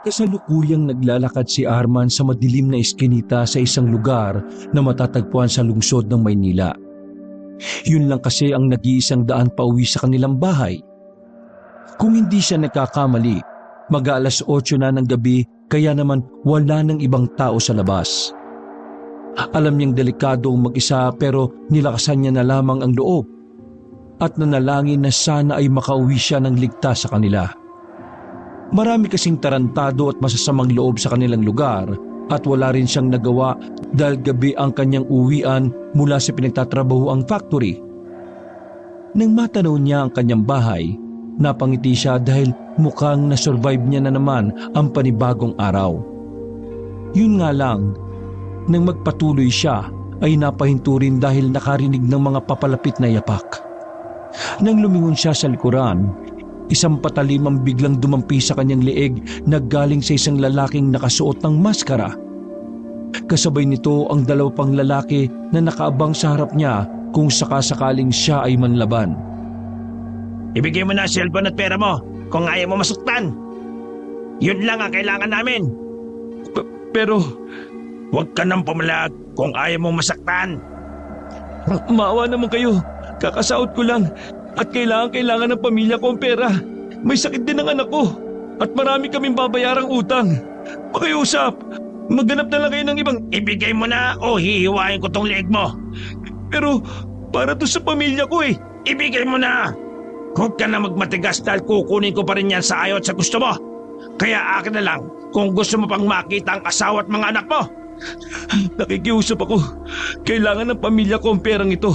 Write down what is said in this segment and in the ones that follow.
Kasalukuyang naglalakad si Arman sa madilim na eskinita sa isang lugar na matatagpuan sa lungsod ng Maynila. Yun lang kasi ang nag-iisang daan pauwi sa kanilang bahay. Kung hindi siya nagkakamali, mag-aalas 8 na ng gabi kaya naman wala ng ibang tao sa labas. Alam niyang delikado ang mag-isa pero nilakasan niya na lamang ang loob at nanalangin na sana ay makauwi siya ng ligtas sa kanila. Marami kasing tarantado at masasamang loob sa kanilang lugar at wala rin siyang nagawa dahil gabi ang kanyang uwian mula sa pinagtatrabahoang factory. Nang matanaw niya ang kanyang bahay, napangiti siya dahil mukhang na-survive niya na naman ang panibagong araw. Yun nga lang, nang magpatuloy siya ay napahinto rin dahil nakarinig ng mga papalapit na yapak. Nang lumingon siya sa likuran, isang patalim ang biglang dumampi sa kanyang leeg na galing sa isang lalaking nakasuot ng maskara. Kasabay nito ang 2 pang lalaki na nakaabang sa harap niya kung sakasakaling siya ay manlaban. Ibigay mo na ang cellphone at pera mo kung ayaw mo masuktan. Yun lang ang kailangan namin. Pero Huwag ka nang pumalag kung ayaw mong masaktan. maawa naman kayo, kakasahod ko lang at kailangan ng pamilya ko ang pera. May sakit din ang anak ko at marami kaming babayarang utang. Pakiusap, maghanap na lang kayo ng ibang... Ibigay mo na o hihiwain ko tong leeg mo. Pero para to sa pamilya ko eh. Ibigay mo na. Huwag ka na magmatigas dahil kukunin ko pa rin yan sa ayaw at sa gusto mo. Kaya akin na lang kung gusto mo pang makita ang asawa at mga anak mo. Nakikiusap ako. Kailangan ng pamilya ko ang perang ito.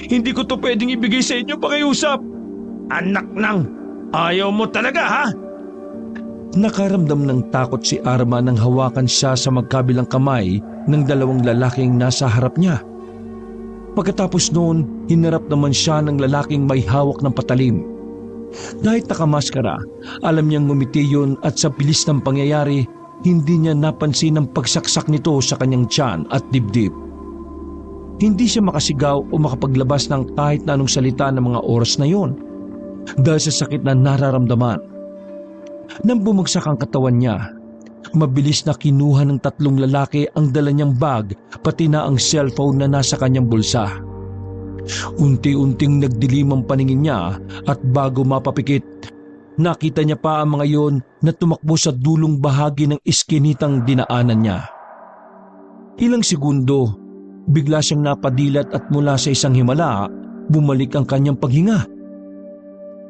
Hindi ko to pwedeng ibigay sa inyo, pakiusap. Anak ng ayaw mo talaga, ha? Nakaramdam ng takot si Arma nang hawakan siya sa magkabilang kamay ng 2 lalaking nasa harap niya. Pagkatapos noon, hinarap naman siya ng lalaking may hawak ng patalim. Dahil nakamaskara, alam niyang ngumiti yun at sa bilis ng pangyayari, hindi niya napansin ang pagsaksak nito sa kanyang tiyan at dibdib. Hindi siya makasigaw o makapaglabas ng kahit na anong salita ng mga oras na yon dahil sa sakit na nararamdaman. Nang bumagsak ang katawan niya, mabilis na kinuha ng 3 lalaki ang dala niyang bag pati na ang cellphone na nasa kanyang bulsa. Unti-unting nagdilim ang paningin niya at bago mapapikit, nakita niya pa ang mga yon na tumakbo sa dulong bahagi ng iskinitang dinaanan niya. Ilang segundo, bigla siyang napadilat at mula sa isang himala, bumalik ang kanyang paghinga.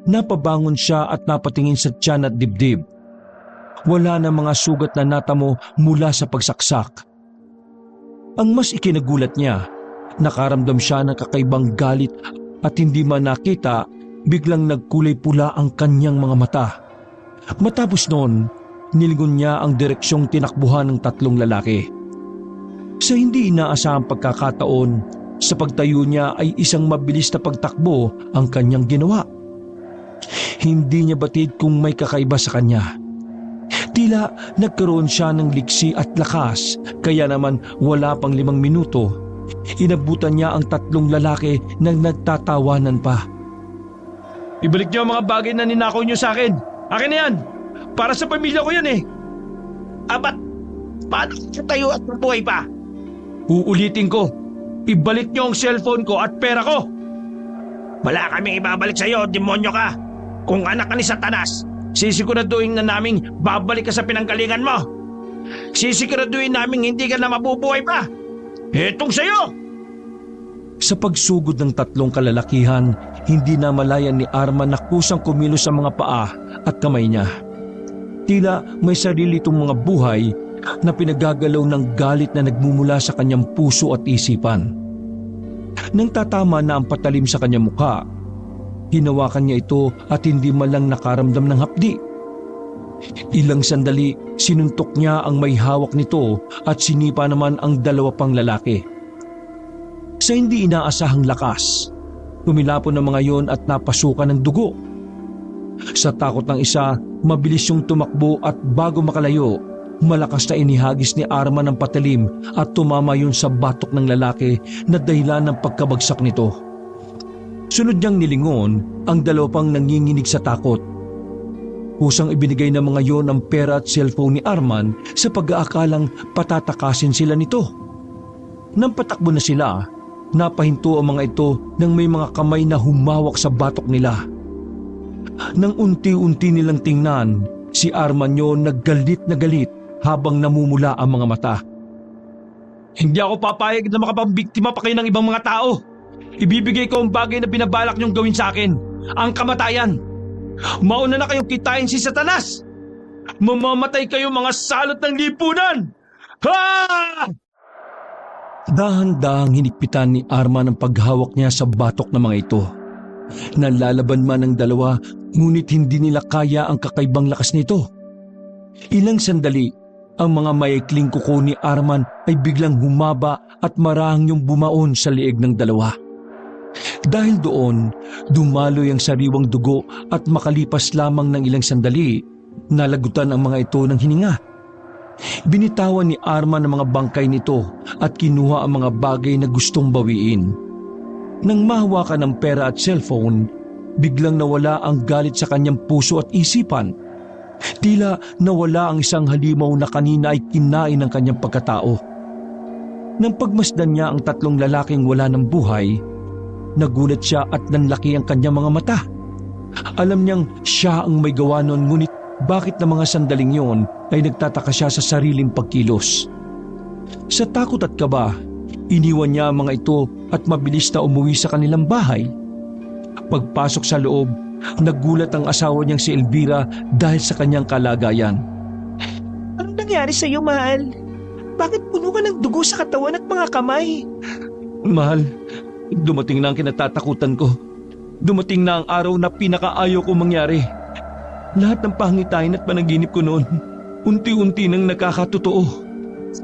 Napabangon siya at napatingin sa tiyan at dibdib. Wala na mga sugat na natamo mula sa pagsaksak. Ang mas ikinagulat niya, nakaramdam siya ng kakaibang galit at hindi man nakita, biglang nagkulay pula ang kanyang mga mata. Matapos noon, nilingon niya ang direksyong tinakbuhan ng 3 lalaki. Sa hindi inaasahang pagkakataon, sa pagtayo niya ay isang mabilis na pagtakbo ang kanyang ginawa. Hindi niya batid kung may kakaiba sa kanya. Tila nagkaroon siya ng liksi at lakas, kaya naman wala pang 5 minuto, inabutan niya ang 3 lalaki na nagtatawanan pa. Ibalik niyo ang mga bagay na ninakaw niyo sa akin. Akin na yan. Para sa pamilya ko yan eh. Abat, paano ko tayo at mabuhay pa? Uulitin ko, ibalik niyo ang cellphone ko at pera ko. Wala kaming ibabalik sa iyo, demonyo ka. Kung anak ka ni Satanas, sisiguraduhin na naming babalik ka sa pinanggalingan mo. Sisiguraduhin naming hindi ka na mabubuhay pa. Etong sa'yo! Sa pagsugod ng 3 kalalakihan, hindi na malayan ni Arman na kusang kumilos sa mga paa at kamay niya. Tila may sarili itong mga buhay na pinagagalaw ng galit na nagmumula sa kanyang puso at isipan. Nang tatama na ang patalim sa kanyang mukha, hinawakan niya ito at hindi man lang nakaramdam ng hapdi. Ilang sandali, sinuntok niya ang may hawak nito at sinipa naman ang 2 pang lalaki. Sa hindi inaasahang lakas, tumilapon ang mga yon at napasukan ng dugo. Sa takot ng isa, mabilis yung tumakbo at bago makalayo, malakas na inihagis ni Arman ang patalim at tumama yun sa batok ng lalaki na dahilan ng pagkabagsak nito. Sunod niyang nilingon ang 2 pang nanginginig sa takot. Kusang ibinigay ng mga yon ang pera at cellphone ni Arman sa pag-aakalang patatakasin sila nito. Nang patakbo na sila, napahinto ang mga ito nang may mga kamay na humawak sa batok nila. Nang unti-unti nilang tingnan, si Arman yon naggalit na galit habang namumula ang mga mata. Hindi ako papayag na makapambiktima pa kayo ng ibang mga tao. Ibibigay ko ang bagay na binabalak niyong gawin sa akin, ang kamatayan. Mauna na kayong kitain si Satanas! Mamamatay kayo mga salot ng lipunan! Ha! Dahan-dahang hinigpitan ni Arman ang paghawak niya sa batok ng mga ito. Nalalaban man ang dalawa, ngunit hindi nila kaya ang kakaibang lakas nito. Ilang sandali, ang mga maikling kuko ni Arman ay biglang humaba at marahang yung bumaon sa liig ng dalawa. Dahil doon, dumaloy ang sariwang dugo at makalipas lamang ng ilang sandali, nalagutan ang mga ito ng hininga. Binitawan ni Arman ang mga bangkay nito at kinuha ang mga bagay na gustong bawiin. Nang mahawakan ng pera at cellphone, biglang nawala ang galit sa kanyang puso at isipan. Tila nawala ang isang halimaw na kanina ay kinain ng kanyang pagkatao. Nang pagmasdan niya ang tatlong lalaking wala ng buhay, nagulat siya at nanlaki ang kanyang mga mata. Alam niyang siya ang may gawa nun, ngunit bakit na mga sandaling yon ay nagtataka siya sa sariling pagkilos. Sa takot at kaba, iniwan niya ang mga ito at mabilis na umuwi sa kanilang bahay. Pagpasok sa loob, nagulat ang asawa niyang si Elvira dahil sa kanyang kalagayan. Anong nangyari sa iyo, mahal? Bakit puno ka ng dugo sa katawan at mga kamay? Mahal, dumating na ang kinatatakutan ko. Dumating na ang araw na pinakaayaw ko mangyari. Lahat ng pangitain at panaginip ko noon, unti-unti nang nakakatotoo.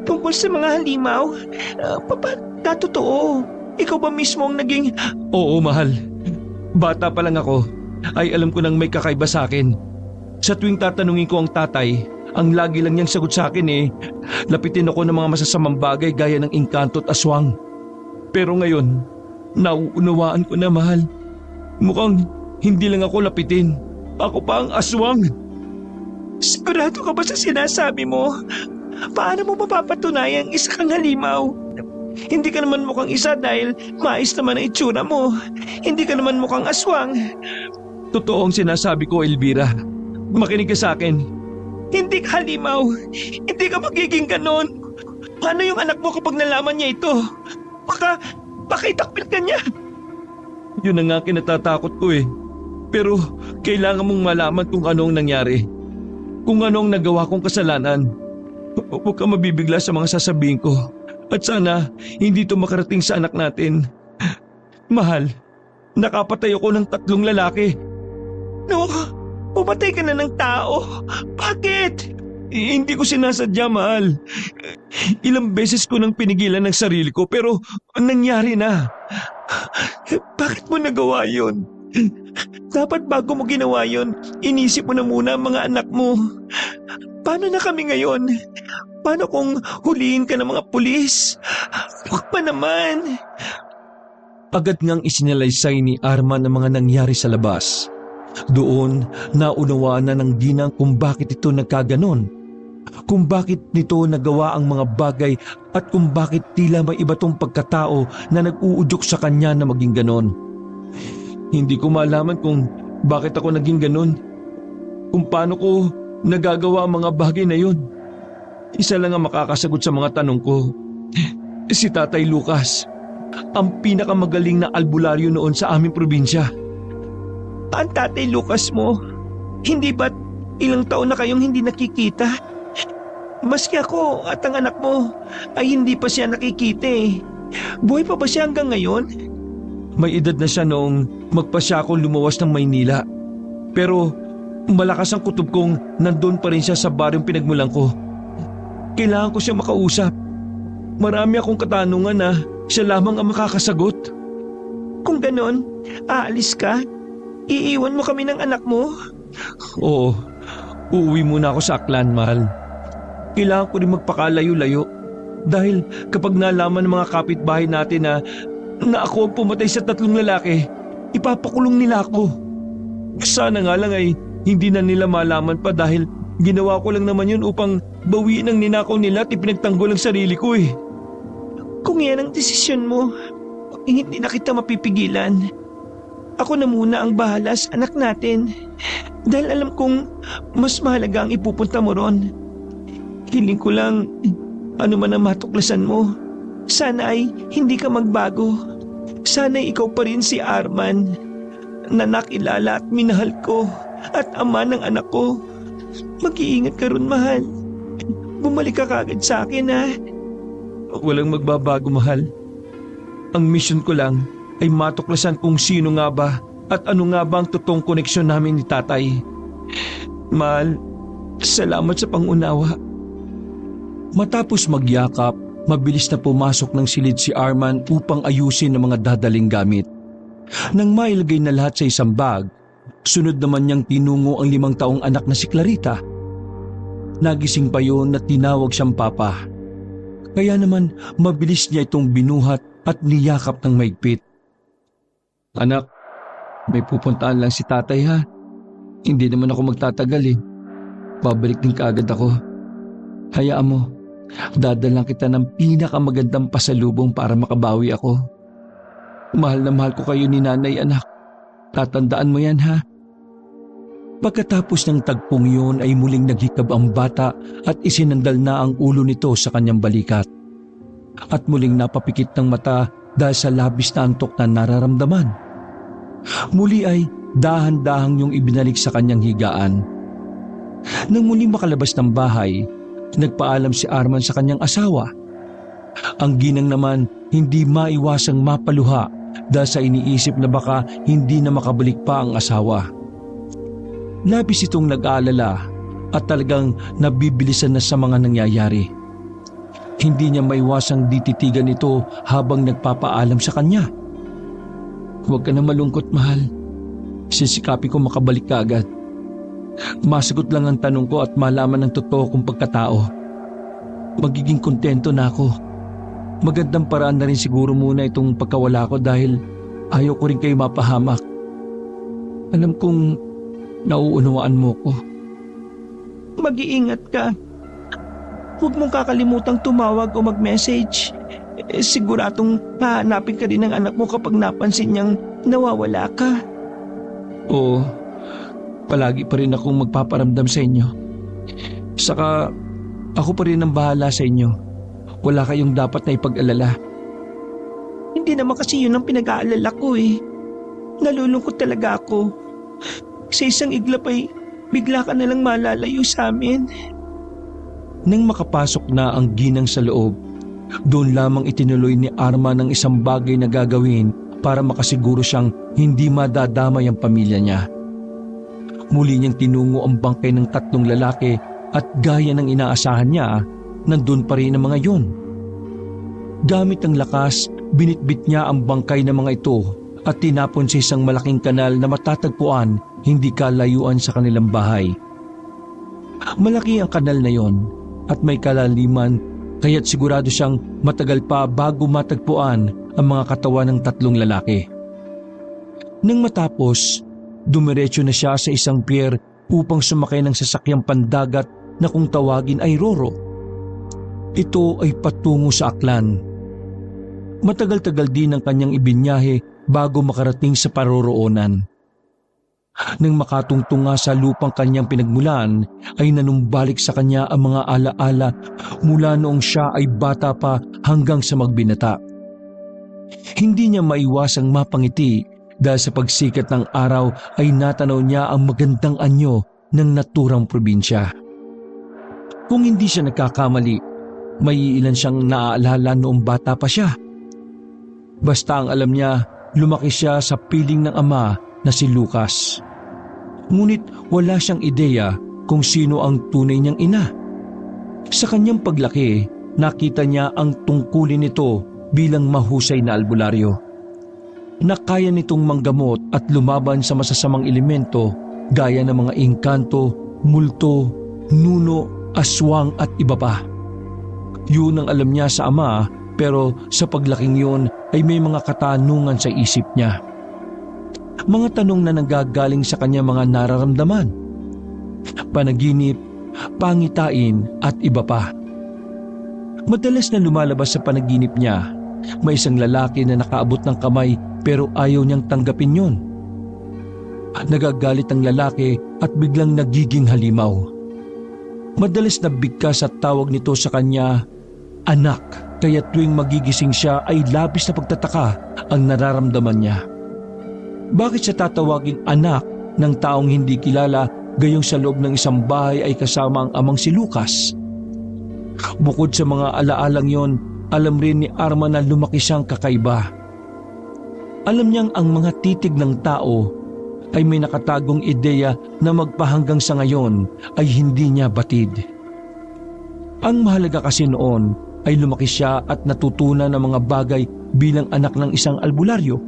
Tungkol sa mga halimaw? Totoo? Ikaw ba mismo ang naging... Oo, mahal. Bata pa lang ako, ay alam ko nang may kakaiba sa akin. Sa tuwing tatanungin ko ang tatay, ang lagi lang niyang sagot sa akin lapitin ako ng mga masasamang bagay gaya ng engkanto at aswang. Pero ngayon, nauunawaan ko na, mahal. Mukhang hindi lang ako lapitin. Ako pa ang aswang. Sigurado ka ba sa sinasabi mo? Paano mo mapapatunayang isa kang halimaw? Hindi ka naman mukhang isa dahil mais naman ang itsura mo. Hindi ka naman mukhang aswang. Totoo ang sinasabi ko, Elvira. Makinig ka sa akin. Hindi ka halimaw. Hindi ka magiging ganon. Paano yung anak mo kapag nalaman niya ito? Baka itakpil ka niya. Yun na nga kinatatakot ko Pero kailangan mong malaman kung ano ang nangyari. Kung ano ang nagawa kong kasalanan. Huwag ka mabibigla sa mga sasabihin ko. At sana hindi ito makarating sa anak natin. Mahal, nakapatay ako ng 3 lalaki. No, pumatay ka na ng tao. Bakit? Hindi ko sinasadya, mahal. Ilang beses ko nang pinigilan ng sarili ko pero nangyari na. Bakit mo nagawa yun? Dapat bago mo ginawa yun, inisip mo na muna ang mga anak mo. Paano na kami ngayon? Paano kung huliin ka ng mga pulis? Huwag pa naman. Agad ngang isinalaysay ni Arman ang mga nangyari sa labas. Doon, naunawaan na ng ginang kung bakit ito nagkaganon. Kung bakit nito nagawa ang mga bagay at kung bakit tila may iba tong pagkatao na nag-uudyok sa kanya na maging ganon. Hindi ko malaman kung bakit ako naging ganon. Kung paano ko nagagawa ang mga bagay na yun. Isa lang ang makakasagot sa mga tanong ko. Si Tatay Lucas, ang pinakamagaling na albularyo noon sa aming probinsya. Ang Tatay Lucas mo, hindi ba't ilang taon na kayong hindi nakikita? Maski ako at ang anak mo ay hindi pa siya nakikita Buhay pa ba siya hanggang ngayon? May edad na siya noong magpasya akong lumuwas ng Maynila. Pero malakas ang kutob kong nandun pa rin siya sa baryong pinagmulan ko. Kailangan ko siya makausap. Marami akong katanungan na siya lamang ang makakasagot. Kung ganon, aalis ka? Iiwan mo kami ng anak mo? Oo, uuwi muna ako sa Aklan, mahal. Kailangan ko rin magpakalayo-layo. Dahil kapag nalaman ng mga kapitbahay natin na ako ang pumatay sa 3 lalaki, ipapakulong nila ako. Sana nga lang ay hindi na nila malaman pa dahil ginawa ko lang naman yun upang bawiin ang ninakaw nila at ipinagtanggol ang sarili ko eh. Kung yan ang desisyon mo, hindi na kita mapipigilan. Ako na muna ang bahala sa anak natin dahil alam kong mas mahalaga ang ipupunta mo ron. Hiling ko lang, ano man ang matuklasan mo, sana ay hindi ka magbago. Sana ay ikaw pa rin si Arman na nakilala at minahal ko at ama ng anak ko. Mag-iingat ka ron, mahal. Bumalik ka kagad sa akin, ha? Walang magbabago, mahal. Ang mission ko lang ay matuklasan kung sino nga ba at ano nga ba ang totoong koneksyon namin ni tatay. Mahal, salamat sa pangunawa. Matapos magyakap, mabilis na pumasok ng silid si Arman upang ayusin ang mga dadaling gamit. Nang mailagay na lahat sa isang bag, sunod naman niyang tinungo ang 5 taong anak na si Clarita. Nagising pa yun na tinawag siyang papa. Kaya naman mabilis niya itong binuhat at niyakap ng maigpit. Anak, may pupuntaan lang si tatay ha. Hindi naman ako magtatagal eh. Babalik din kaagad ako. Hayaan mo, dadalang kita ng pinakamagandang pasalubong para makabawi ako. Mahal na mahal ko kayo ni nanay, anak. Tatandaan mo yan ha. Pagkatapos ng tagpong yun ay muling naghikab ang bata at isinandal na ang ulo nito sa kanyang balikat. At muling napapikit ng mata dahil sa labis na antok na nararamdaman. Muli ay dahan-dahang niyong ibinalik sa kanyang higaan. Nang muling makalabas ng bahay, nagpaalam si Arman sa kanyang asawa. Ang ginang naman hindi maiwasang mapaluha dahil sa iniisip na baka hindi na makabalik pa ang asawa. Labis itong nag-aalala at talagang nabibilisan na sa mga nangyayari. Hindi niya maiwasang dititigan ito habang nagpapaalam sa kanya. Huwag ka na malungkot, mahal. Sisikapi ko makabalik ka agad. Masagot lang ang tanong ko at malaman ng totoo kong pagkatao. Magiging kontento na ako. Magandang paraan na rin siguro muna itong pagkawala ko dahil ayaw ko rin kayo mapahamak. Alam kong nauunawaan mo ko. Mag-iingat ka. Huwag mong kakalimutang tumawag o mag-message. Siguradong hahanapin ka rin ng anak mo kapag napansin niyang nawawala ka. Oo, palagi pa rin akong magpaparamdam sa inyo. Saka ako pa rin ang bahala sa inyo. Wala kayong dapat na ipag-alala. Hindi naman kasi yun ang pinag-aalala ko eh. Nalulungkot talaga ako. Sa isang iglap ay bigla ka nalang malalayo sa amin. Nang makapasok na ang ginang sa loob, doon lamang itinuloy ni Arman ang isang bagay na gagawin para makasiguro siyang hindi madadamay ang pamilya niya. Muli niyang tinungo ang bangkay ng 3 lalaki at gaya ng inaasahan niya, nandun pa rin ang mga yun. Gamit ang lakas, binitbit niya ang bangkay ng mga ito at tinapon sa isang malaking kanal na matatagpuan hindi kalayuan sa kanilang bahay. Malaki ang kanal na yon at may kalaliman kaya't sigurado siyang matagal pa bago matagpuan ang mga katawan ng 3 lalaki. Nang matapos, dumiretso na siya sa isang pier upang sumakay ng sasakyang pandagat na kung tawagin ay Roro. Ito ay patungo sa Aklan. Matagal-tagal din ang kanyang ibinyahe bago makarating sa paroroonan. Nang makatungtong nga sa lupang kanyang pinagmulan, ay nanumbalik sa kanya ang mga alaala mula noong siya ay bata pa hanggang sa magbinata. Hindi niya maiwasang mapangiti dahil sa pagsikat ng araw ay natanaw niya ang magandang anyo ng naturang probinsya. Kung hindi siya nagkakamali, may ilan siyang naaalala noong bata pa siya. Basta ang alam niya, lumaki siya sa piling ng ama na si Lucas. Ngunit wala siyang ideya kung sino ang tunay niyang ina. Sa kanyang paglaki, nakita niya ang tungkulin nito bilang mahusay na albularyo. Nakaya nitong manggamot at lumaban sa masasamang elemento gaya ng mga engkanto, multo, nuno, aswang at iba pa. Yun ang alam niya sa ama, pero sa paglaking yun ay may mga katanungan sa isip niya. Mga tanong na nanggagaling sa kanya mga nararamdaman. panaginip, pangitain at iba pa. Madalas na lumalabas sa panaginip niya, may isang lalaki na nakaabot ng kamay pero ayaw niyang tanggapin yun. Nagagalit ang lalaki at biglang nagiging halimaw. Madalas na bigkas at tawag nito sa kanya, anak, kaya tuwing magigising siya ay labis na pagtataka ang nararamdaman niya. Bakit siya tatawaging anak ng taong hindi kilala gayong sa loob ng isang bahay ay kasama ang amang si Lucas? Bukod sa mga alaalang yon, alam rin ni Arman na lumaki siyang kakaiba. Alam niyang ang mga titig ng tao ay may nakatagong ideya na magpahanggang sa ngayon ay hindi niya batid. Ang mahalaga kasi noon ay lumaki siya at natutunan ng mga bagay bilang anak ng isang albularyo.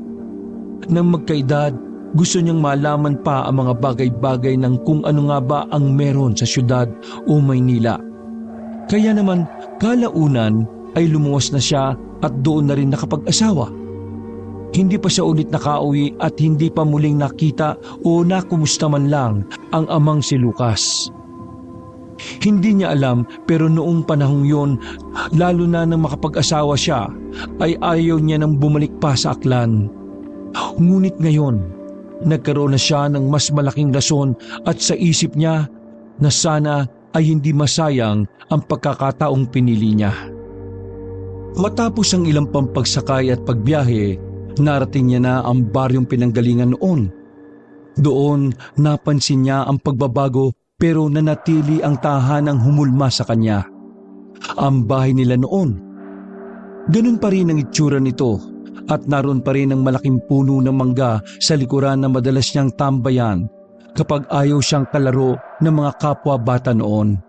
Nang magkaedad, gusto niyang malaman pa ang mga bagay-bagay ng kung ano nga ba ang meron sa syudad o Maynila. Kaya naman, kalaunan ay lumuwas na siya at doon na rin nakapag-asawa. Hindi pa siya ulit nakauwi at hindi pa muling nakita o nakumusta man lang ang amang si Lucas. Hindi niya alam pero noong panahong yun, lalo na nang makapag-asawa siya, ay ayaw niya nang bumalik pa sa Aklan. Ngunit ngayon, nagkaroon na siya ng mas malaking rason at sa isip niya na sana ay hindi masayang ang pagkakataong pinili niya. Matapos ang ilang pampagsakay at pagbiyahe, narating niya na ang baryong pinanggalingan noon. Doon napansin niya ang pagbabago pero nanatili ang tahanang humulma sa kanya. Ang bahay nila noon. Ganun pa rin ang itsura nito at naroon pa rin ang malaking puno ng mangga sa likuran na madalas niyang tambayan kapag ayaw siyang kalaro ng mga kapwa bata noon.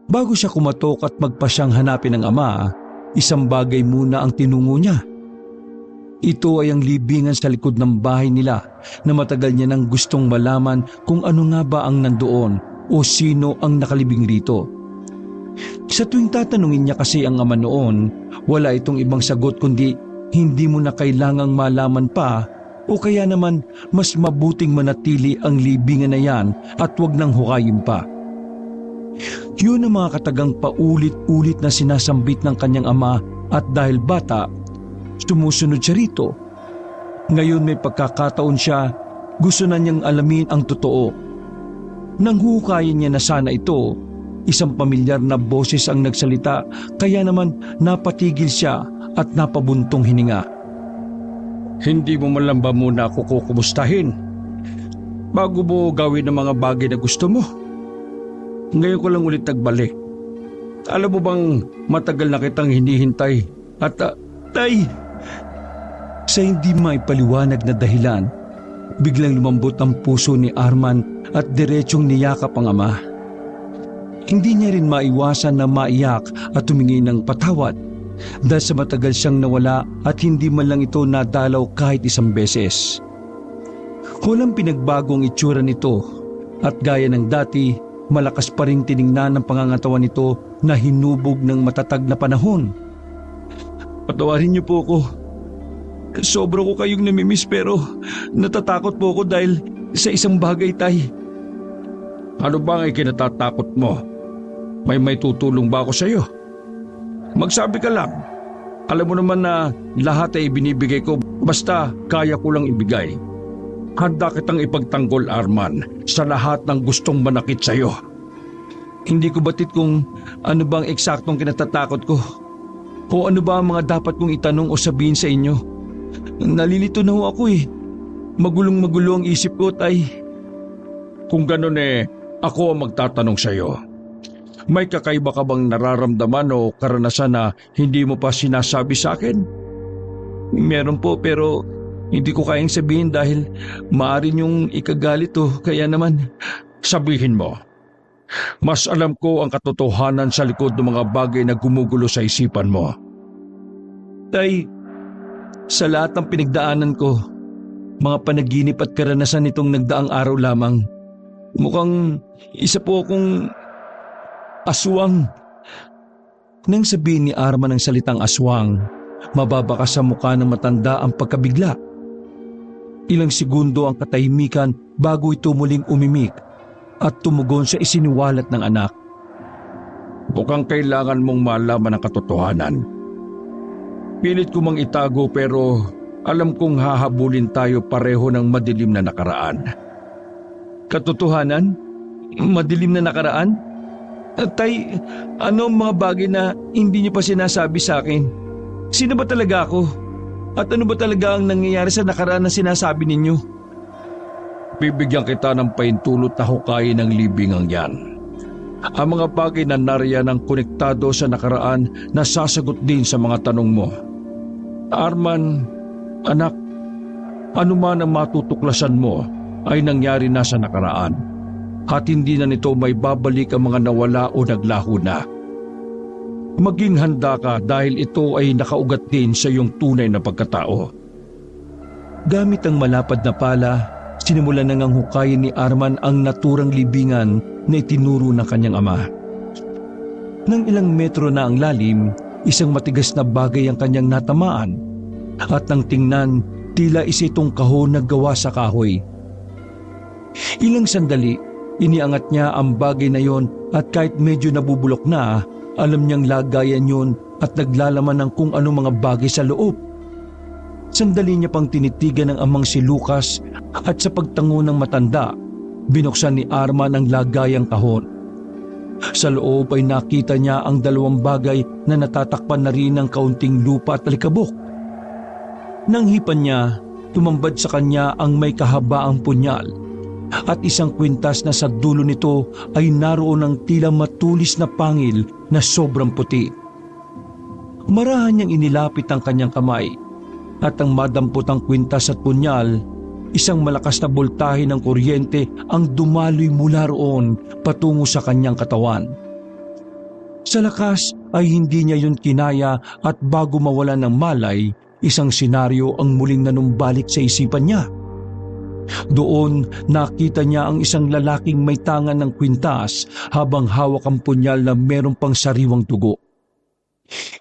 Bago siya kumatok at magpasyang hanapin ng ama, isang bagay muna ang tinungo niya. Ito ay ang libingan sa likod ng bahay nila na matagal niya nang gustong malaman kung ano nga ba ang nandoon o sino ang nakalibing rito. Sa tuwing tatanungin niya kasi ang ama noon, wala itong ibang sagot kundi hindi mo na kailangang malaman pa o kaya naman mas mabuting manatili ang libingan na yan at wag nang hukayin pa. Yun ang mga katagang paulit-ulit na sinasambit ng kanyang ama at dahil bata, sumusunod siya rito. Ngayon may pagkakataon siya, gusto na niyang alamin ang totoo. Nang hukayin niya na sana ito, isang pamilyar na boses ang nagsalita kaya naman napatigil siya at napabuntong hininga. Hindi mo man lang ba muna ako kukumustahin bago mo gawin ang mga bagay na gusto mo? Ngayon ko lang ulit nagbalik. Alam mo bang matagal na kitang hinihintay at Tay! Sa hindi maipaliwanag na dahilan, biglang lumambot ang puso ni Arman at diretsyong niyakap ang ama. Hindi niya rin maiwasan na maiyak at humingi ng patawad dahil sa matagal siyang nawala at hindi man lang ito nadalaw kahit isang beses. Walang pinagbagong itsura nito at gaya ng dati, malakas pa rin tiningnan ng pangangatawan nito na hinubog ng matatag na panahon. Patawarin niyo po ako. Sobra ko kayong namimiss pero natatakot po ako dahil sa isang bagay, Tay. ano bang ikinatatakot mo? May tutulong ba ako sa iyo? Magsabi ka lang. Alam mo naman na lahat ay binibigay ko basta kaya ko lang ibigay. Handa kitang ipagtanggol, Arman, sa lahat ng gustong manakit sa iyo. Hindi ko batid kung ano bang eksaktong kinatatakot ko. O ano ba ang mga dapat kong itanong o sabihin sa inyo. Nalilito na ho ako eh. Magulong-magulo ang isip ko, Tay. Kung ganun ako ang magtatanong sa iyo. May kakaiba ka bang nararamdaman o karanasan na hindi mo pa sinasabi sa akin? Meron po pero hindi ko kayang sabihin dahil maaari niyong ikagalit o kaya naman. Sabihin mo. Mas alam ko ang katotohanan sa likod ng mga bagay na gumugulo sa isipan mo. Tay, sa lahat ng pinagdaanan ko, mga panaginip at karanasan nitong nagdaang araw lamang, mukhang isa po akong aswang. Nang sabihin ni Arman ng salitang aswang, mababa sa mukha ng matanda ang pagkabigla. Ilang segundo ang katahimikan bago ito muling umimik at tumugon sa isiniwalat ng anak. Mukhang kailangan mong malaman ang katotohanan. Pilit ko mang itago pero alam kong hahabulin tayo pareho ng madilim na nakaraan. Katotohanan? Madilim na nakaraan? Tay, ano ang mga bagay na hindi niyo pa sinasabi sa akin? Sino ba talaga ako? At ano ba talaga ang nangyayari sa nakaraan na sinasabi ninyo? Bibigyan kita ng paintulot na hukayin ng libingang yan. Ang mga bagay na nariyan ang konektado sa nakaraan na sasagot din sa mga tanong mo. Arman, anak, ano man ang matutuklasan mo ay nangyari na sa nakaraan at hindi na nito may babalik ang mga nawala o naglaho na. Maging handa ka dahil ito ay nakaugat din sa iyong tunay na pagkatao. Gamit ang malapad na pala, sinimulan na ngang hukayin ni Arman ang naturang libingan na itinuro ng kanyang ama. Nang ilang metro na ang lalim, isang matigas na bagay ang kanyang natamaan at nang tingnan, tila isa itong kahon na gawa sa kahoy. Ilang sandali, iniangat niya ang bagay na yon at kahit medyo nabubulok na, alam niyang lagayan yon at naglalaman ng kung anong mga bagay sa loob. Sandali niya pang tinitigan ng amang si Lucas at sa pagtango ng matanda, binuksan ni Arman ang lagayang kahon. Sa loob ay nakita niya ang dalawang bagay na natatakpan na rin ng kaunting lupa at alikabok. Nang hipan niya, tumambad sa kanya ang may kahabaang punyal at isang kwintas na sa dulo nito ay naroon ang tila matulis na pangil na sobrang puti. Marahan niyang inilapit ang kanyang kamay at ang madampot ang kwintas at punyal, isang malakas na boltahe ng kuryente ang dumaloy mula roon patungo sa kanyang katawan. Sa lakas ay hindi niya yun kinaya at bago mawala ng malay, isang senaryo ang muling nanumbalik sa isipan niya. Doon nakita niya ang isang lalaking may tangan ng kwintas habang hawak ang punyal na meron pang sariwang dugo.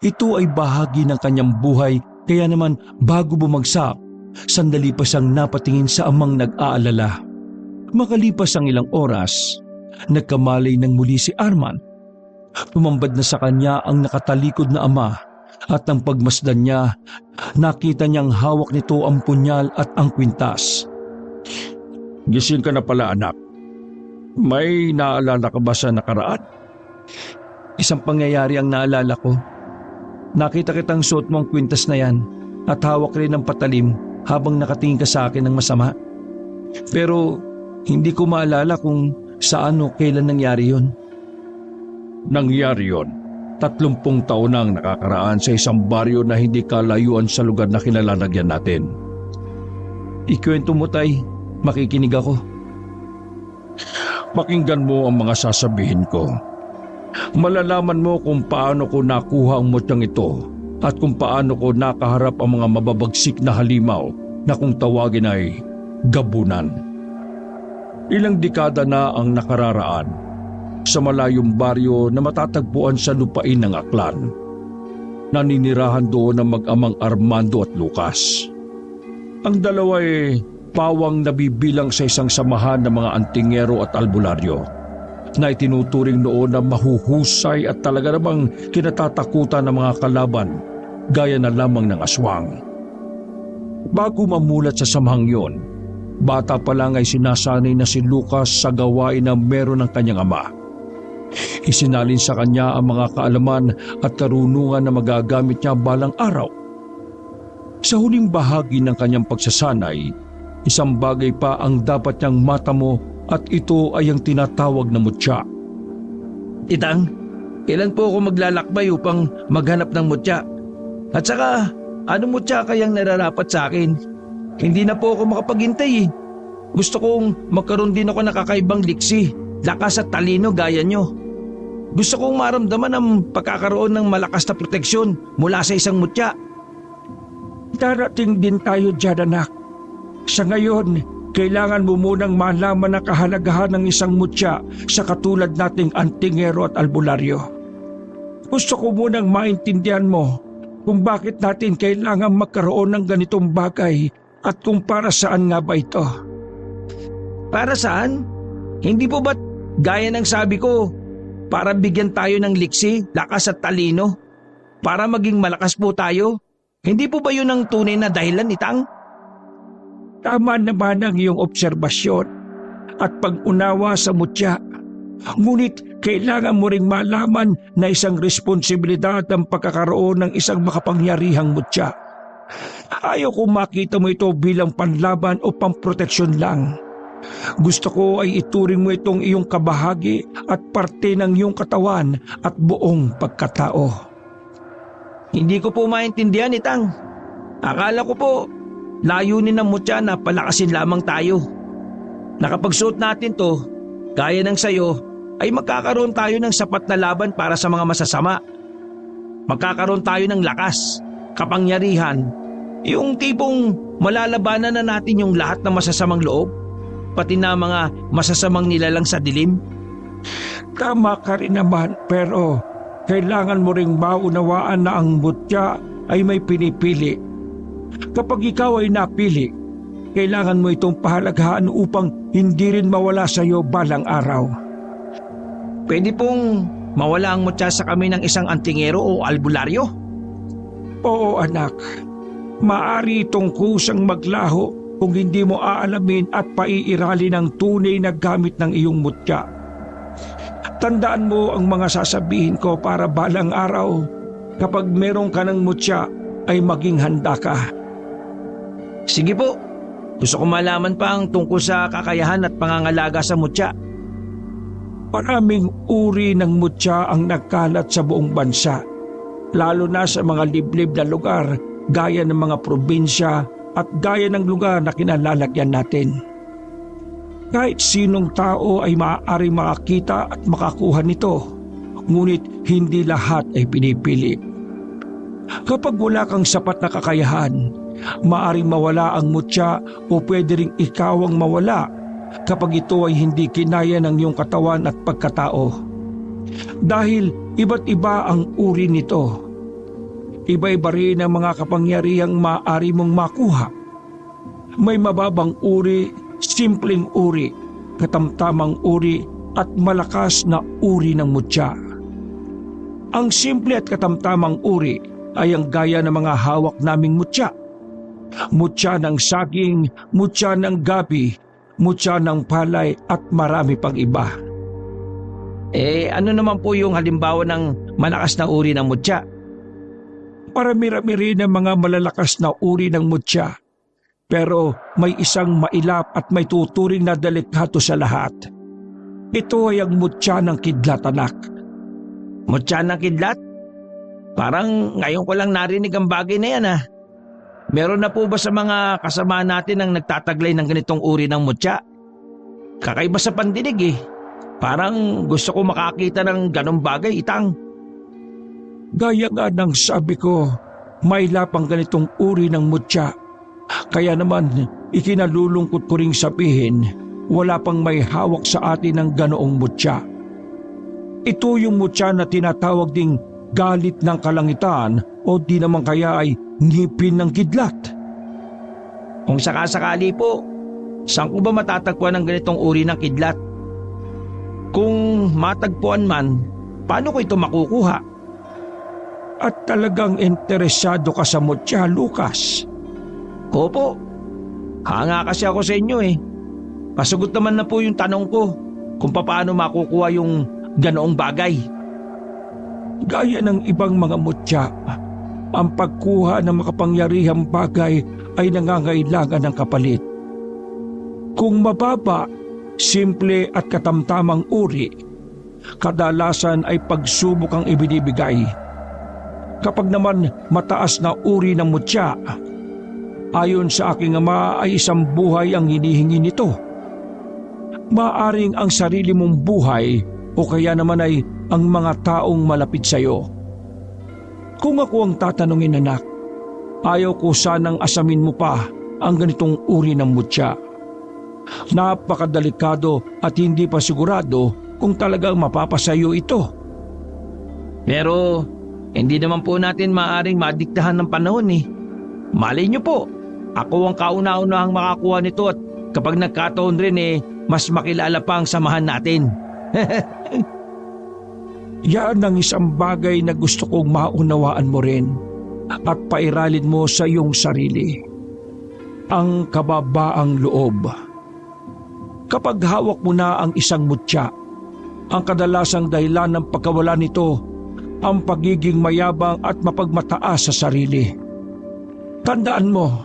Ito ay bahagi ng kanyang buhay kaya naman bago bumagsak, sandali pa siyang napatingin sa amang nag-aalala. Makalipas ang ilang oras, nagkamalay ng muli si Arman. Tumambad na sa kanya ang nakatalikod na ama at ang pagmasdan niya, nakita niyang hawak nito ang punyal at ang kwintas. Gising ka na pala, anak. May naalala ka ba sa nakaraan? Isang pangyayari ang naalala ko. Nakita kitang suot mo ang kwintas na yan at hawak rin ng patalim habang nakatingin ka sa akin ng masama. Pero hindi ko maalala kung saan o kailan nangyari yon. Nangyari yon 30 taon nang nakakaraan sa isang baryo na hindi kalayuan sa lugar na kinalalagyan natin. Ikwento mo, tay. Makikinig ako. Pakinggan mo ang mga sasabihin ko. Malalaman mo kung paano ko nakuha ang mutyang ito at kung paano ko nakaharap ang mga mababagsik na halimaw na kung tawagin ay gabunan. Ilang dekada na ang nakararaan sa malayong baryo na matatagpuan sa lupain ng Aklan. Naninirahan doon ang mag-amang Armando at Lucas. Ang dalawa ay pawang nabibilang sa isang samahan ng mga antingero at albularyo na itinuturing noon na mahuhusay at talaga namang kinatatakutan ng mga kalaban gaya na lamang ng aswang. Bago mamulat sa samahang yon, bata pa lang ay sinasanay na si Lucas sa gawain na meron ng kanyang ama. Isinalin sa kanya ang mga kaalaman at karunungan na magagamit niya balang araw. Sa huling bahagi ng kanyang pagsasanay, isang bagay pa ang dapat niyang matamo at ito ay ang tinatawag na mutya. Itang, kailan po ako maglalakbay upang maghanap ng mutya? At saka, anong mutya kayang nararapat sa akin? Hindi na po ako makapaghintay eh. Gusto kong magkaroon din ako ng kakaibang liksi, lakas at talino gaya nyo. Gusto kong maramdaman ang pagkakaroon ng malakas na proteksyon mula sa isang mutya. Darating din tayo dyan, anak. Sa ngayon, kailangan mo munang malaman ang kahalagahan ng isang mutya sa katulad nating antingero at albularyo. Gusto ko munang maintindihan mo kung bakit natin kailangan magkaroon ng ganitong bagay at kung para saan nga ba ito. Para saan? Hindi po ba't Gaya ng sabi ko, para bigyan tayo ng liksi, lakas at talino. Para maging malakas po tayo. Hindi po ba yun ang tunay na dahilan, Itang? Tama naman ang iyong obserbasyon at pag-unawa sa mutya. Ngunit kailangan mo ring malaman na isang responsibilidad ang pagkakaroon ng isang makapangyarihang mutya. Ayaw ko makita mo ito bilang panlaban o pamproteksyon lang. Gusto ko ay ituring mo itong iyong kabahagi at parte ng iyong katawan at buong pagkatao. Hindi ko po maintindihan, Itang. Akala ko po, layunin ng mutya na palakasin lamang tayo. Nakapagsuot natin to, gaya ng sayo, ay magkakaroon tayo ng sapat na laban para sa mga masasama. Magkakaroon tayo ng lakas, kapangyarihan, yung tipong malalabanan na natin yung lahat ng masasamang loob, pati na mga masasamang nilalang sa dilim. Tama ka rin naman, pero kailangan mo ring maunawaan na ang mutya ay may pinipili. Kapag ikaw ay napili, kailangan mo itong pahalagahan upang hindi rin mawala sa iyo balang araw. Pwede pong mawala ang mutya sa kami ng isang antingero o albularyo? Oo anak, maari itong kusang maglaho kung hindi mo aalamin at paiiralin ang tunay na gamit ng iyong mutya. Tandaan mo ang mga sasabihin ko para balang araw, kapag meron ka ng mutya ay maging handa ka. Sige po, gusto ko malaman pa ang tungkol sa kakayahan at pangangalaga sa mutya. Maraming uri ng mutya ang nagkalat sa buong bansa, lalo na sa mga liblib na lugar gaya ng mga probinsya at gaya ng lugar na kinalalagyan natin. Kahit sinong tao ay maaari makakita at makakuha nito, ngunit hindi lahat ay pinipili. Kapag wala kang sapat na kakayahan, maaring mawala ang mutya o pwede ring ikaw ang mawala kapag ito ay hindi kinaya ng iyong katawan at pagkatao. Dahil iba't iba ang uri nito. Iba-iba rin ang mga kapangyarihang maaari mong makuha. May mababang uri, simpleng uri, katamtamang uri at malakas na uri ng mutya. Ang simple at katamtamang uri ay ang gaya ng mga hawak naming mutya. Mutya ng saging, mutya ng gabi, mutya ng palay at marami pang iba. Ano naman po yung halimbawa ng malakas na uri ng mutya? Marami-rami rin ang mga malalakas na uri ng mutya. Pero may isang mailap at may tuturing na delikado sa lahat. Ito ay ang mutya ng kidlat, anak. Mutya ng kidlat? Parang ngayon ko lang narinig ang bagay na yan. Meron na po ba sa mga kasama natin ang nagtataglay ng ganitong uri ng mutya? Kakaiba sa pandinig Parang gusto ko makakita ng ganong bagay, Itang. Gaya nga ng sabi ko, may lapang ganitong uri ng mutya. Kaya naman, ikinalulungkot ko ring sabihin, wala pang may hawak sa atin ng ganoong mutya. Ito yung mutya na tinatawag ding galit ng kalangitan o di naman kaya ay ngipin ng kidlat. Kung sakasakali po, saan ko ba matatagpuan ng ganitong uri ng kidlat? Kung matagpuan man, paano ko ito makukuha? At talagang interesado ka sa mutya, Lucas. Opo, hanga kasi ako sa inyo Pasagot naman na po yung tanong ko kung paano makukuha yung ganoong bagay. Gaya ng ibang mga mutya, ang pagkuha ng makapangyarihang bagay ay nangangailangan ng kapalit. Kung mababa, simple at katamtamang uri, kadalasan ay pagsubok ang ibinibigay. Kapag naman mataas na uri ng mutya, ayon sa aking ama ay isang buhay ang hinihingi nito. Maaring ang sarili mong buhay o kaya naman ay ang mga taong malapit sa iyo. Kung ako ang tatanungin, anak, ayaw ko sanang asamin mo pa ang ganitong uri ng mutya. Napakadelikado at hindi pa sigurado kung talagang mapapasayo ito. Pero hindi naman po natin maaaring madiktahan ng panahon Malay niyo po, ako ang kauna-unahang makakuha nito at kapag nagkataon rin mas makilala pa ang samahan natin. Yan ang isang bagay na gusto kong maunawaan mo rin at pairalin mo sa iyong sarili. Ang kababaang loob. Kapag hawak mo na ang isang mutya, ang kadalasang dahilan ng pagkawala nito ang pagiging mayabang at mapagmataas sa sarili. Tandaan mo,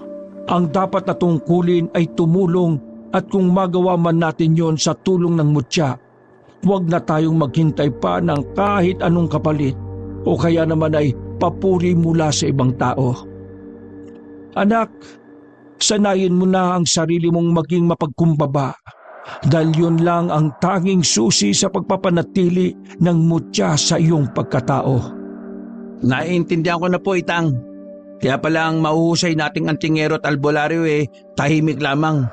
ang dapat na tungkulin ay tumulong at kung magawa man natin yon sa tulong ng mutya, huwag na tayong maghintay pa ng kahit anong kapalit o kaya naman ay papuri mula sa ibang tao. Anak, sanayin mo na ang sarili mong maging mapagkumbaba dahil yun lang ang tanging susi sa pagpapanatili ng mutya sa iyong pagkatao. Naiintindihan ko na po, Itang. Kaya pala ang mahuhusay nating antingero at albularyo tahimik lamang.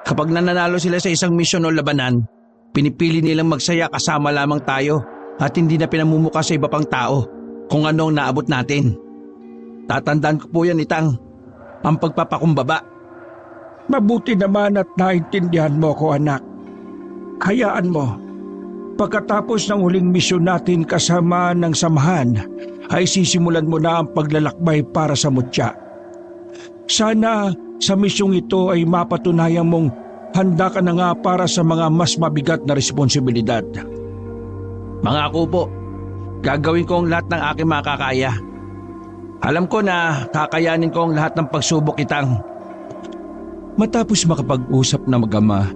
Kapag nananalo sila sa isang misyon o labanan, pinipili nilang magsaya kasama lamang tayo at hindi na pinamumuka sa iba pang tao kung ano ang naabot natin. Tatandaan ko po yan, Itang. Ang pagpapakumbaba. Mabuti naman at naintindihan mo ko, anak. Hayaan mo. Pagkatapos ng huling misyon natin kasama ng samahan, ay sisimulan mo na ang paglalakbay para sa mutya. Sana sa misyong ito ay mapatunayan mong handa ka na nga para sa mga mas mabigat na responsibilidad. Mangako po, gagawin ko ang lahat ng aking makakaya. Alam ko na kakayanin ko ang lahat ng pagsubok, Itang. Matapos makapag-usap na mag-ama,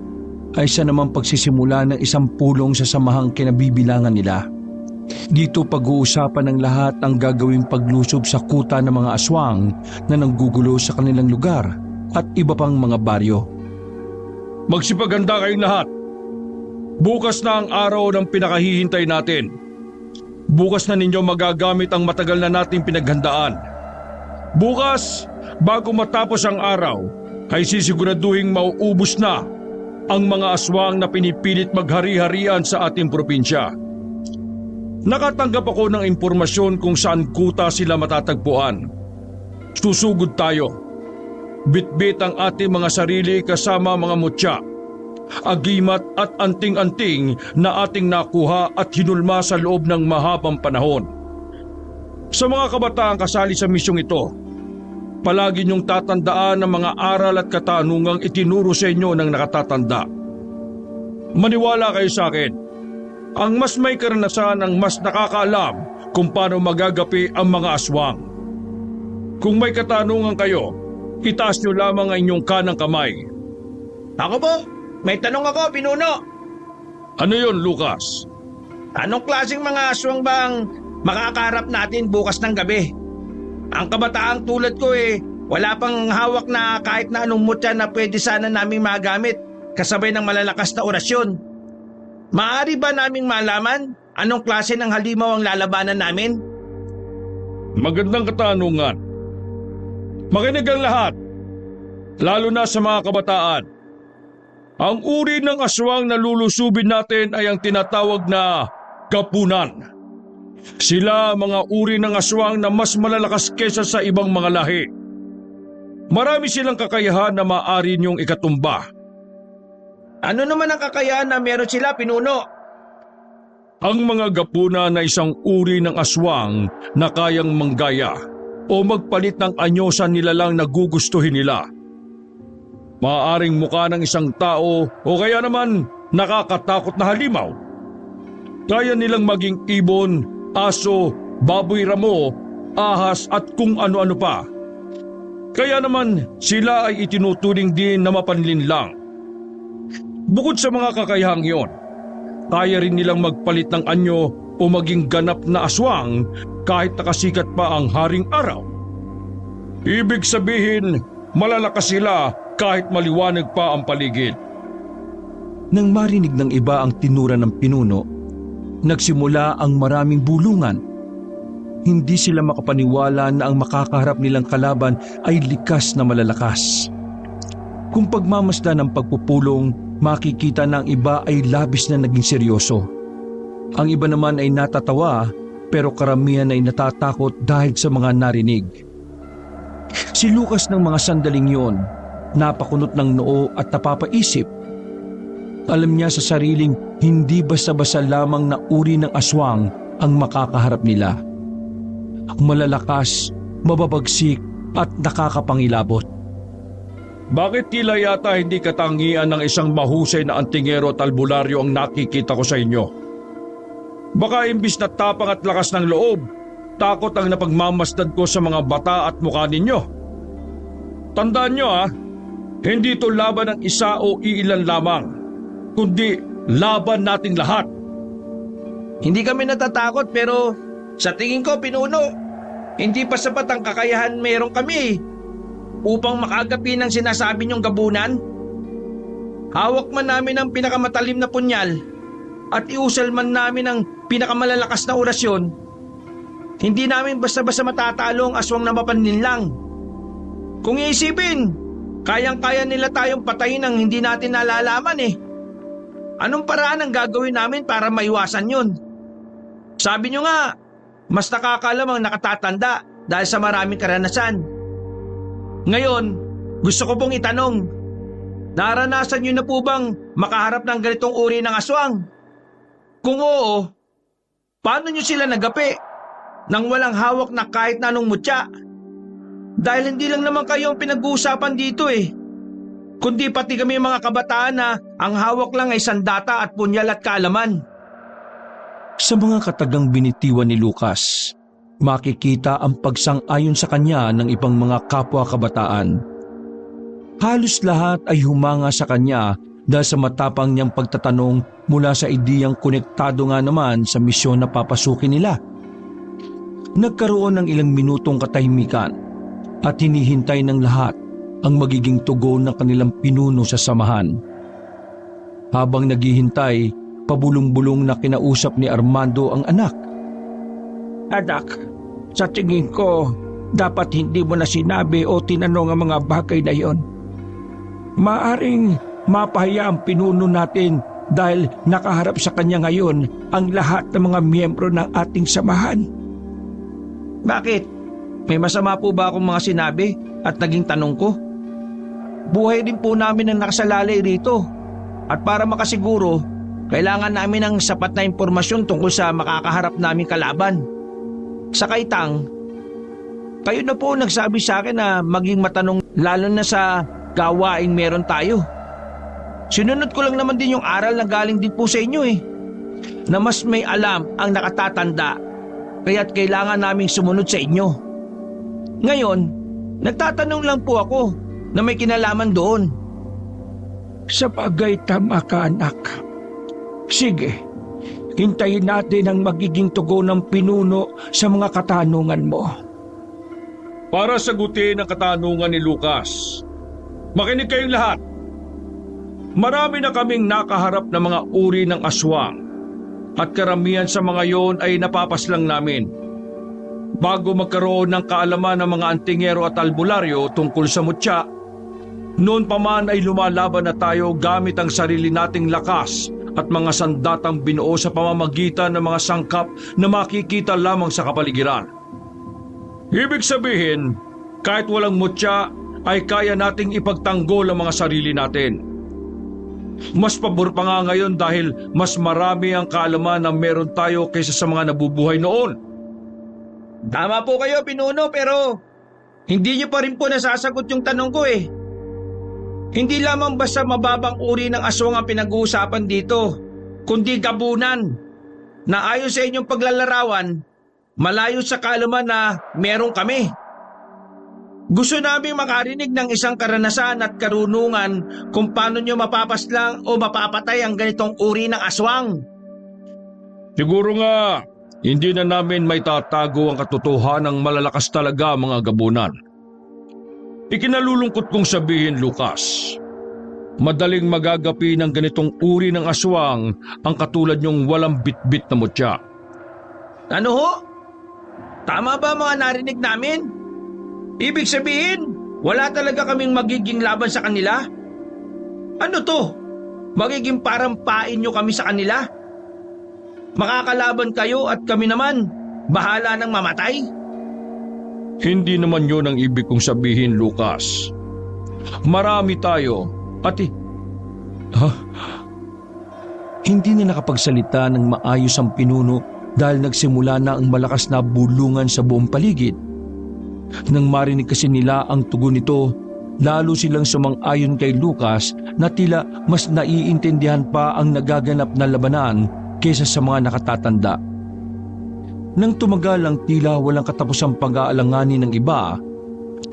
ay isa namang pagsisimula ng isang pulong sa samahang kinabibilangan nila. Dito pag-uusapan ng lahat ang gagawing paglusob sa kuta ng mga aswang na nanggugulo sa kanilang lugar at iba pang mga baryo. Magsipaganda kayong lahat. Bukas na ang araw ng pinakahihintay natin. Bukas na ninyo magagamit ang matagal na nating pinaghandaan. Bukas, bago matapos ang araw, ay sisiguraduhing mauubos na ang mga aswang na pinipilit maghari-harian sa ating probinsya. Nakatanggap ako ng impormasyon kung saan kuta sila matatagpuan. Susugod tayo. Bitbit ang ating mga sarili kasama mga mutya, agimat at anting-anting na ating nakuha at hinulma sa loob ng mahabang panahon. Sa mga kabataang kasali sa misyong ito, palagi niyong tatandaan ang mga aral at katanungang itinuro sa inyo ng nakatatanda. Maniwala kayo sa akin, ang mas may karanasan ang mas nakakaalam kung paano magagapi ang mga aswang. Kung may katanungan kayo, itaas niyo lamang ang inyong kanang kamay. Ako po, may tanong ako, Pinuno. Ano yon, Lucas? Anong klaseng mga aswang bang makakaharap natin bukas ng gabi? Ang kabataang tulad ko wala pang hawak na kahit na anong mutya na pwede sana naming magamit kasabay ng malalakas na orasyon. Maaari ba naming malaman anong klase ng halimaw ang lalabanan namin? Magandang katanungan. Makinig ang lahat, lalo na sa mga kabataan. Ang uri ng aswang na lulusubin natin ay ang tinatawag na gapunan. Sila mga uri ng aswang na mas malalakas kesa sa ibang mga lahi. Marami silang kakayahan na maaari niyong ikatumba. Ano naman ang kakayahan na meron sila, Pinuno? Ang mga gapuna na isang uri ng aswang na kayang manggaya o magpalit ng anyo sa nilalang na gugustuhin nila. Maaaring mukha ng isang tao o kaya naman nakakatakot na halimaw. Kaya nilang maging ibon, aso, baboy ramo, ahas at kung ano-ano pa. Kaya naman sila ay itinuturing din na mapanlinlang. Bukod sa mga kakayahang iyon, kaya rin nilang magpalit ng anyo o maging ganap na aswang kahit nakasikat pa ang haring araw. Ibig sabihin, malalakas sila kahit maliwanag pa ang paligid. Nang marinig ng iba ang tinura ng pinuno, nagsimula ang maraming bulungan. Hindi sila makapaniwala na ang makakaharap nilang kalaban ay likas na malalakas. Kung pagmamasdan ng pagpupulong, makikita na ang iba ay labis na naging seryoso. Ang iba naman ay natatawa pero karamihan ay natatakot dahil sa mga narinig. Si Lucas ng mga sandaling yon, napakunot ng noo at napapaisip. Alam niya sa sariling hindi basta-basta lamang na uri ng aswang ang makakaharap nila. Malalakas, mababagsik at nakakapangilabot. Bakit tila yata hindi katangian ng isang mahusay na antingero at albularyo ang nakikita ko sa inyo? Baka imbis na tapang at lakas ng loob, takot ang napagmamasdan ko sa mga bata at mukha ninyo. Tandaan nyo hindi ito laban ng isa o iilan lamang, kundi laban nating lahat. Hindi kami natatakot pero sa tingin ko, Pinuno, hindi pa sapat ang kakayahan meron kami upang makagapi ng sinasabi niyong gabunan. Hawak man namin ang pinakamatalim na punyal at iusal man namin ang pinakamalalakas na orasyon, hindi namin basta-basta matatalo ang aswang na mapanlinlang. Kung iisipin, kayang-kaya nila tayong patayin ang hindi natin nalalaman Anong paraan ang gagawin namin para maiwasan yun? Sabi nyo nga, mas nakakalam ang nakatatanda dahil sa maraming karanasan. Ngayon, gusto ko pong itanong, naranasan nyo na po bang makaharap ng ganitong uri ng aswang? Kung oo, paano nyo sila nagapi nang walang hawak na kahit na anong mutya? Dahil hindi lang naman kayo ang pinag-uusapan dito kundi pati kami mga kabataan na ang hawak lang ay sandata at punyal at kaalaman. Sa mga katagang binitiwan ni Lucas, makikita ang pagsang-ayon sa kanya ng ibang mga kapwa kabataan. Halos lahat ay humanga sa kanya dahil sa matapang niyang pagtatanong mula sa ideyang konektado nga naman sa misyon na papasukin nila. Nagkaroon ng ilang minutong katahimikan at hinihintay ng lahat ang magiging tugon ng kanilang pinuno sa samahan. Habang naghihintay, pabulong-bulong na kinausap ni Armando ang anak. Anak, sa tingin ko, dapat hindi mo na sinabi o tinanong ang mga bagay na yon. Maaring mapahiya ang pinuno natin dahil nakaharap sa kanya ngayon ang lahat ng mga miyembro ng ating samahan. Bakit? May masama po ba akong mga sinabi at naging tanong ko? Buhay din po namin ang nakasalalay rito. At para makasiguro, kailangan namin ng sapat na impormasyon tungkol sa makakaharap naming kalaban. Sa kaitang, kayo na po nagsabi sa akin na maging matanong lalo na sa gawaing meron tayo. Sinunod ko lang naman din yung aral na galing din po sa inyo na mas may alam ang nakatatanda, kaya't kailangan naming sumunod sa inyo. Ngayon, nagtatanong lang po ako na may kinalaman doon. Sa bagay, tama ka, anak. Sige, hintayin natin ang magiging tugon ng pinuno sa mga katanungan mo. Para sagutin ang katanungan ni Lucas, makinig kayong lahat. Marami na kaming nakaharap na mga uri ng aswang at karamihan sa mga yon ay napapaslang namin. Bago magkaroon ng kaalaman ng mga antingero at albularyo tungkol sa mutya, noon pa man ay lumalaban na tayo gamit ang sarili nating lakas at mga sandatang binuo sa pamamagitan ng mga sangkap na makikita lamang sa kapaligiran. Ibig sabihin, kahit walang mutya ay kaya nating ipagtanggol ang mga sarili natin. Mas pabor pa nga ngayon dahil mas marami ang kaalaman na meron tayo kaysa sa mga nabubuhay noon. Tama po kayo, Pinuno, pero hindi niyo pa rin po nasasagot yung tanong ko Hindi lamang basta mababang uri ng aswang ang pinag-uusapan dito, kundi gabunan na ayon sa inyong paglalarawan, malayo sa kaalaman na meron kami. Gusto namin makarinig ng isang karanasan at karunungan kung paano nyo mapapaslang o mapapatay ang ganitong uri ng aswang. Siguro nga, hindi na namin may tatago ang katotohanan ng malalakas talaga mga gabunan. Ikinalulungkot kong sabihin, Lucas, madaling magagapi ng ganitong uri ng aswang ang katulad niyong walang bitbit na mutya. Ano ho? Tama ba mga narinig namin? Ibig sabihin, wala talaga kaming magiging laban sa kanila? Ano to? Magiging parang pain nyo kami sa kanila? Makakalaban kayo at kami naman, bahala ng mamatay? Hindi naman yun ang ibig kong sabihin, Lucas. Marami tayo at Hindi na nakapagsalita ng maayos ang pinuno dahil nagsimula na ang malakas na bulungan sa buong paligid. Nang marinig kasi nila ang tugon nito, lalo silang sumang-ayon kay Lucas na tila mas naiintindihan pa ang nagaganap na labanan kaysa sa mga nakatatanda. Nang tumagal ang tila walang katapusang pag-aalanganin ng iba,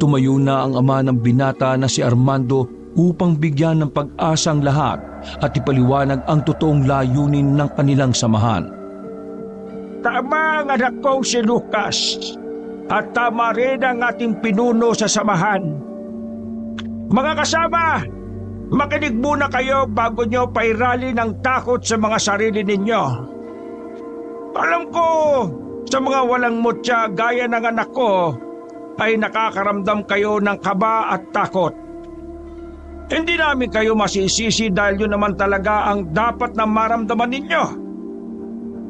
tumayo na ang ama ng binata na si Armando upang bigyan ng pag-asa ang lahat at ipaliwanag ang totoong layunin ng kanilang samahan. Tama ang anak kong si Lucas at tama rin ang ating pinuno sa samahan. Mga kasama, makinig muna kayo bago nyo pairali ng takot sa mga sarili ninyo. Alam ko, sa mga walang mutya gaya ng anak ko, ay nakakaramdam kayo ng kaba at takot. Hindi namin kayo masisisi dahil yun naman talaga ang dapat na maramdaman ninyo.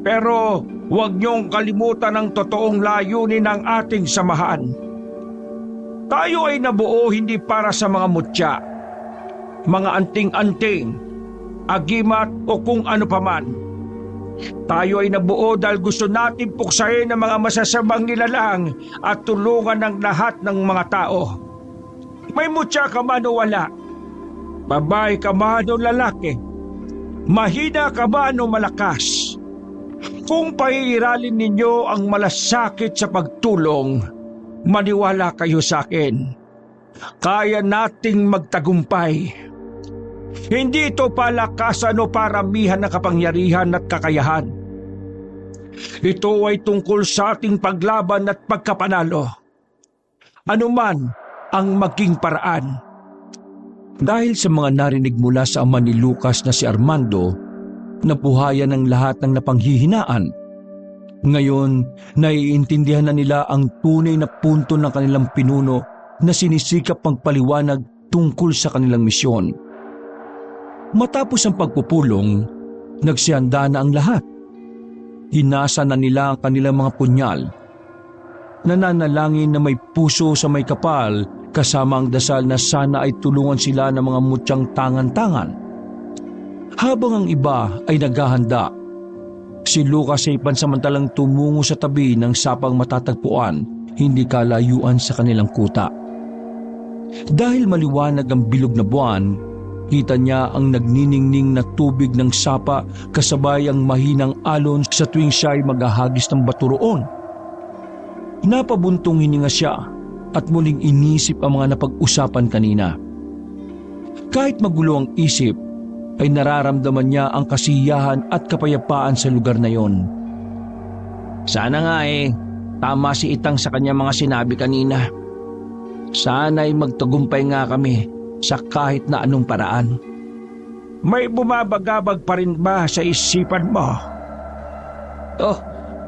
Pero huwag niyong kalimutan ang totoong layunin ng ating samahan. Tayo ay nabuo hindi para sa mga mutya, mga anting-anting, agimat o kung ano paman. Tayo ay nabuo dahil gusto natin puksain ang mga masasamang nilalang at tulungan ang lahat ng mga tao. May mutya ka man o wala, babae ka man o lalaki, mahina ka man o malakas. Kung paiiralin ninyo ang malasakit sa pagtulong, maniwala kayo sa akin. Kaya nating magtagumpay. Hindi ito palakasan o paramihan ng kapangyarihan at kakayahan. Ito ay tungkol sa ating paglaban at pagkapanalo. Anuman ang maging paraan. Dahil sa mga narinig mula sa ama ni Lucas na si Armando, napuhayan ang lahat ng napanghihinaan. Ngayon, naiintindihan na nila ang tunay na punto ng kanilang pinuno na sinisikap magpaliwanag tungkol sa kanilang misyon. Matapos ang pagpupulong, nagsihanda na ang lahat. Hinasa na nila ang kanilang mga punyal. Nananalangin na may puso sa may kapal kasama ang dasal na sana ay tulungan sila ng mga mutyang tangan-tangan. Habang ang iba ay naghahanda, si Lucas ay pansamantalang tumungo sa tabi ng sapang matatagpuan, hindi kalayuan sa kanilang kuta. Dahil maliwanag ang bilog na buwan, kita niya ang nagniningning na tubig ng sapa kasabay ang mahinang alon sa tuwing siya ay maghahagis ng bato roon. Napabuntong hininga siya at muling inisip ang mga napag-usapan kanina. Kahit magulo ang isip, ay nararamdaman niya ang kasiyahan at kapayapaan sa lugar na yon. Sana nga tama si Itang sa kanya mga sinabi kanina. Sana ay magtagumpay nga kami sa kahit na anong paraan. May bumabagabag pa rin ba sa isipan mo? Oh,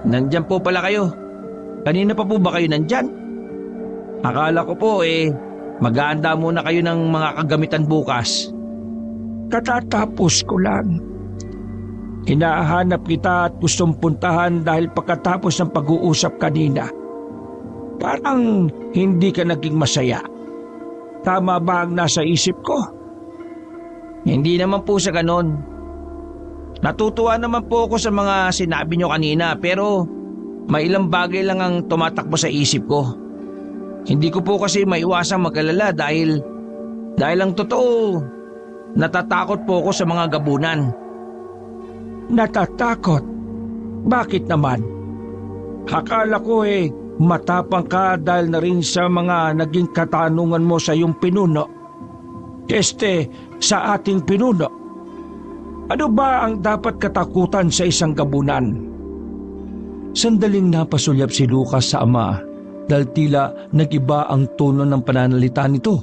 nandyan po pala kayo. Kanina pa po ba kayo nandyan? Akala ko po mag-aanda muna kayo ng mga kagamitan bukas. Katatapos ko lang. Hinahanap kita at gustong puntahan dahil pagkatapos ng pag-uusap kanina, parang hindi ka naging masaya. Tama ba ang nasa isip ko? Hindi naman po sa ganon. Natutuwa naman po ako sa mga sinabi nyo kanina pero may ilang bagay lang ang tumatakbo sa isip ko. Hindi ko po kasi maiwasang mag-alala dahil ang totoo, natatakot po ako sa mga gabunan. Natatakot? Bakit naman? Akala ko matapang ka dahil na rin sa mga naging katanungan mo sa iyong pinuno. Sa ating pinuno. Ano ba ang dapat katakutan sa isang gabunan? Sandaling napasulyap si Lucas sa ama dahil tila nag-iba ang tono ng pananalita nito.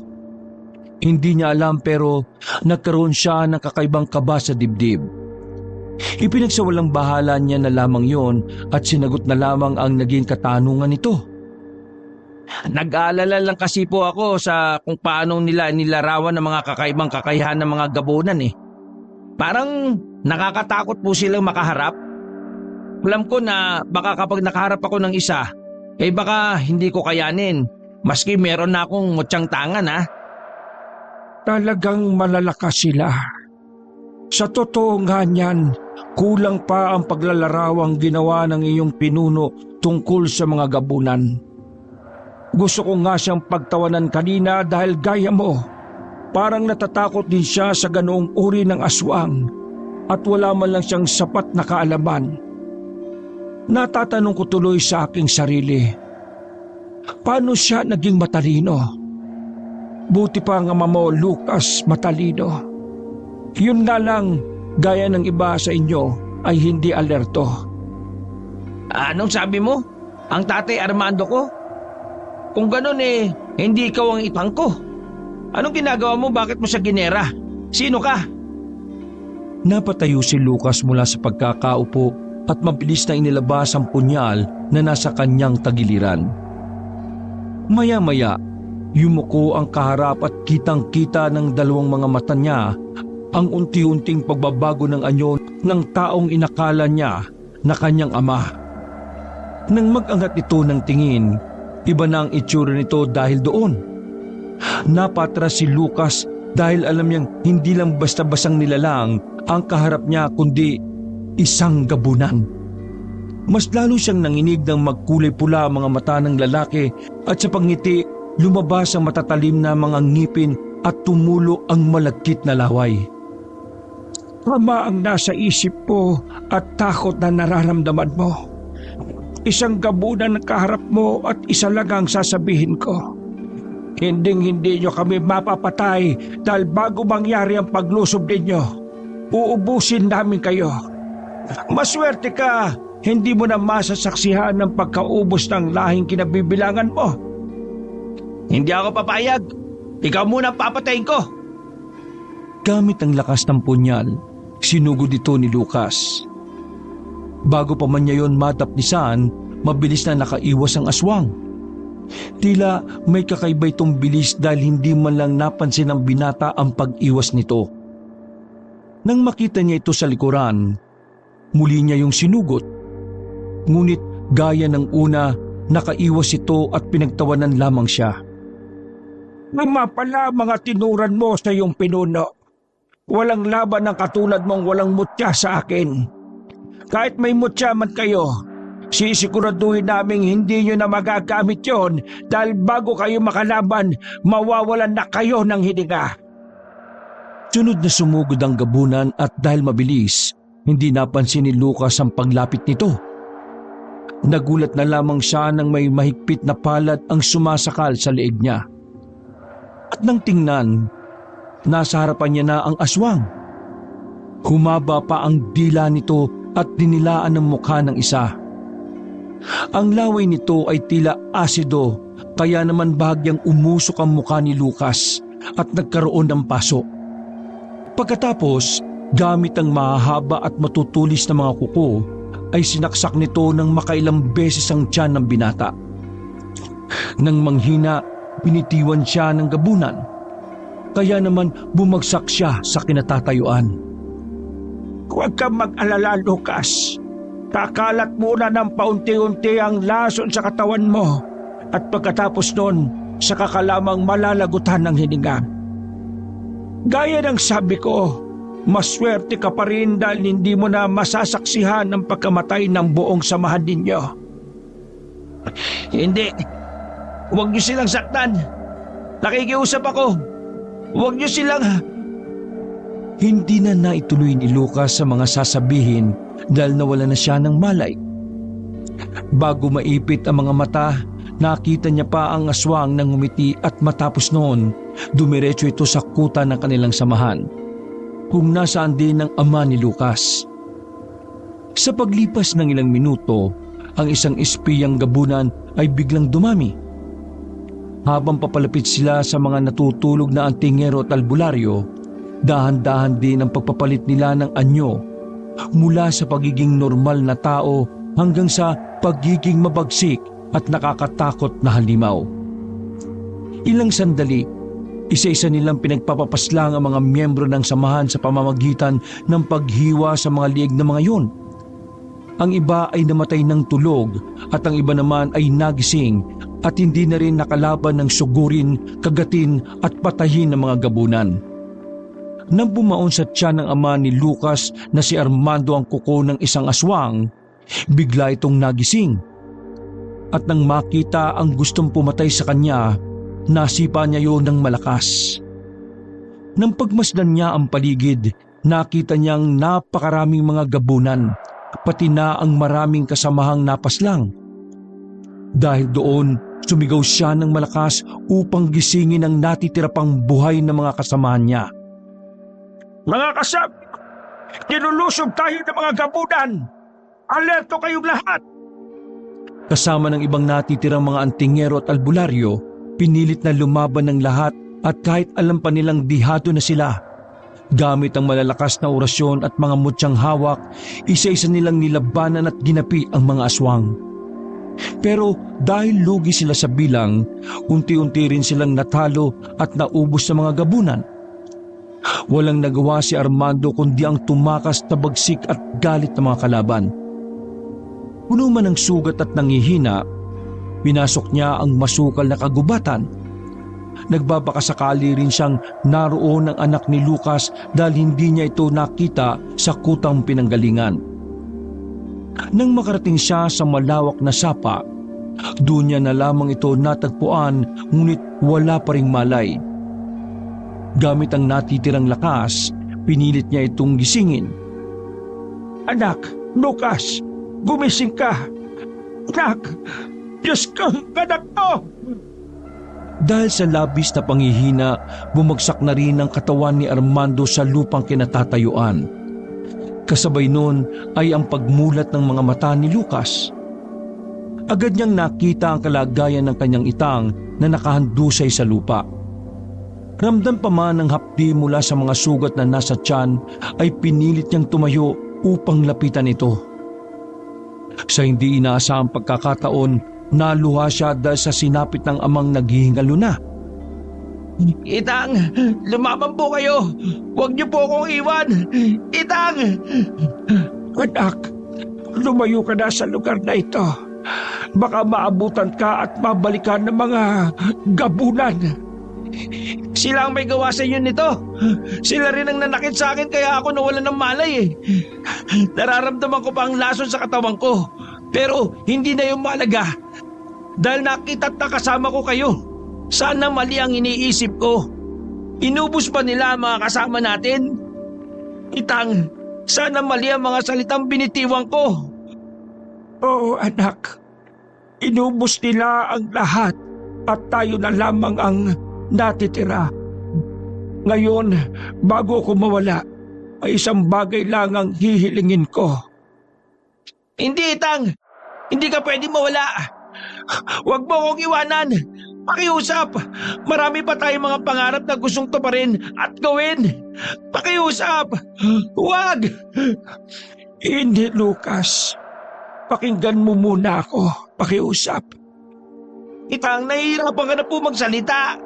Hindi niya alam pero nagkaroon siya ng kakaibang kaba sa dibdib. Ipinagsawalang bahala niya na lamang yon at sinagot na lamang ang naging katanungan nito. Nag-aalala lang kasi po ako sa kung paano nila nilarawan ng mga kakaibang kakayahan ng mga gabunan Parang nakakatakot po silang makaharap. Alam ko na baka kapag nakaharap ako ng isa, baka hindi ko kayanin, maski meron na akong mutyang tangan Talagang malalakas sila. Sa totoo nga niyan, kulang pa ang paglalarawang ginawa ng iyong pinuno tungkol sa mga gabunan. Gusto ko nga siyang pagtawanan kanina dahil gaya mo, parang natatakot din siya sa ganoong uri ng aswang at wala man lang siyang sapat na kaalaman. Natatanong ko tuloy sa aking sarili, paano siya naging matalino? Buti pa ang ama mo, Lucas, matalino. Yun nga lang, gaya ng iba sa inyo, ay hindi alerto. Anong sabi mo? Ang tatay Armando ko? Kung ganon hindi ikaw ang ipang ko. Anong ginagawa mo? Bakit mo siya ginera? Sino ka? Napatayo si Lucas mula sa pagkakaupo at mabilis na inilabas ang punyal na nasa kanyang tagiliran. Maya-maya, yumuko ang kaharap at kitang-kita ng dalawang mga mata niya ang unti-unting pagbabago ng anyo ng taong inakala niya na kanyang ama. Nang mag-angat ito ng tingin, iba na ang itsura nito dahil doon. Napatras si Lucas dahil alam niyang hindi lang basta-basang nilalang ang kaharap niya kundi isang gabunan. Mas lalo siyang nanginig ng magkulay pula ang mga mata ng lalaki at sa pangngiti lumabas ang matatalim na mga ngipin at tumulo ang malagkit na laway. Ama ang nasa isip ko at takot na nararamdaman mo. Isang gabunan ang kaharap mo at isa lang ang sasabihin ko. Hinding-hindi nyo kami mapapatay dahil bago mangyari ang paglusob ninyo, uubusin namin kayo. Maswerte ka, hindi mo na masasaksihan ng pagkaubos ng lahing kinabibilangan mo. Hindi ako papayag. Ikaw muna ang papatayin ko. Gamit ang lakas ng punyal, sinugod ito ni Lucas. Bago pa man niya yon matapnisan, mabilis na nakaiwas ang aswang. Tila may kakaiba itong bilis dahil hindi man lang napansin ng binata ang pag-iwas nito. Nang makita niya ito sa likuran, muli niya yung sinugot. Ngunit gaya ng una, nakaiwas ito at pinagtawanan lamang siya. Nama pala mga tinuran mo sa iyong pinuno. Walang laban ng katulad mong walang mutya sa akin. Kahit may mutya man kayo, sisiguraduhin naming hindi nyo na magagamit yon dahil bago kayo makalaban, mawawalan na kayo ng hininga. Sunod na sumugod ang gabunan at dahil mabilis, hindi napansin ni Lucas ang paglapit nito. Nagulat na lamang siya nang may mahigpit na palad ang sumasakal sa leeg niya. At nang tingnan, nasa harapan niya na ang aswang. Humaba pa ang dila nito at dinilaan ng mukha ng isa. Ang laway nito ay tila asido, kaya naman bahagyang umusok ang mukha ni Lucas at nagkaroon ng paso. Pagkatapos, gamit ang mahahaba at matutulis na mga kuko, ay sinaksak nito ng makailang beses ang tiyan ng binata. Nang manghina, binitiwan siya ng gabunan. Kaya naman bumagsak siya sa kinatatayuan. Huwag kang mag-alala, Lucas. Kakalat muna ng paunti-unti ang lason sa katawan mo at pagkatapos nun, saka ka lamang malalagutan ng hininga. Gaya ng sabi ko, maswerte ka pa rin dahil hindi mo na masasaksihan ang pagkamatay ng buong samahan ninyo. Hindi. Huwag niyo silang saktan. Nakikiusap ako. Huwag niyo silang... Hindi na naituloy ni Lucas sa mga sasabihin dahil nawala na siya ng malay. Bago maipit ang mga mata, nakita niya pa ang aswang na ngumiti at matapos noon, dumiretso ito sa kuta ng kanilang samahan, kung nasaan din ang ama ni Lucas. Sa paglipas ng ilang minuto, ang isang espiyang gabunan ay biglang dumami. Habang papalapit sila sa mga natutulog na antingero at albularyo, dahan-dahan din ang pagpapalit nila ng anyo mula sa pagiging normal na tao hanggang sa pagiging mabagsik at nakakatakot na halimaw. Ilang sandali, isa-isa nilang pinagpapapaslang ang mga miyembro ng samahan sa pamamagitan ng paghiwa sa mga liig ng mga yun. Ang iba ay namatay ng tulog at ang iba naman ay nagising at hindi na rin nakalaban ng sugurin, kagatin at patayin ng mga gabunan. Nang bumaon sa tiyan ng ama ni Lucas na si Armando ang kuko ng isang aswang, bigla itong nagising. At nang makita ang gustong pumatay sa kanya, nasipa niya yon ng malakas. Nang pagmasdan niya ang paligid, nakita niyang napakaraming mga gabunan, pati na ang maraming kasamahang napaslang. Dahil doon, sumigaw siya ng malakas upang gisingin ang natitira pang buhay ng mga kasamahan niya. Mga kasab, nilulusob tayo ng mga gabunan. Alerto kayong lahat. Kasama ng ibang natitirang mga antingero at albularyo, pinilit na lumaban ng lahat at kahit alam pa nilang dihado na sila. Gamit ang malalakas na orasyon at mga mutyang hawak, isa-isa nilang nilabanan at ginapi ang mga aswang. Pero dahil lugi sila sa bilang, unti-unti rin silang natalo at naubos sa mga gabunan. Walang nagawa si Armando kundi ang tumakas na bagsik at galit ng mga kalaban. Puno man ng sugat at nangihina, pinasok niya ang masukal na kagubatan. Nagbabakasakali rin siyang naroon ang anak ni Lucas dahil hindi niya ito nakita sa kutang pinanggalingan. Nang makarating siya sa malawak na sapa, doon niya na lamang ito natagpuan ngunit wala pa ring malay. Gamit ang natitirang lakas, pinilit niya itong gisingin. Anak, Lucas, gumising ka. Anak, Diyos ko, anak ko. Dahil sa labis na panghihina, bumagsak na rin ang katawan ni Armando sa lupang kinatatayuan. Kasabay nun ay ang pagmulat ng mga mata ni Lucas. Agad niyang nakita ang kalagayan ng kanyang itang na nakahandusay sa lupa. Ramdam pa man ng hapdi mula sa mga sugat na nasa tiyan ay pinilit niyang tumayo upang lapitan ito. Sa hindi inaasahang pagkakataon, naluha siya dahil sa sinapit ng amang naghihingalo na. Itang, lumaban po kayo. Huwag niyo po akong iwan. Itang! Anak, lumayo ka na sa lugar na ito. Baka maabutan ka at mabalikan ng mga gabunan. Sila ang may gawa sa inyo nito. Sila rin ang nanakit sa akin kaya ako nawalan ng malay eh. Nararamdaman ko pa ang lason sa katawan ko. Pero hindi na yung malaga. Dahil nakita't nakasama ko kayo. Sana mali ang iniisip ko. Inubos pa nila ang mga kasama natin. Itang, sana mali ang mga salitang binitiwan ko. Oo anak. Inubos nila ang lahat at tayo na lamang ang natitira. Ngayon, bago ako mawala, ay isang bagay lang ang hihilingin ko. Hindi, Itang! Hindi ka pwede mawala! Huwag mo akong iwanan! Pakiusap! Marami pa tayong mga pangarap na gustong tuparin at gawin! Pakiusap! Huwag! Hindi, Lucas. Pakinggan mo muna ako. Pakiusap. Itang, nahihirapan ka na po magsalita.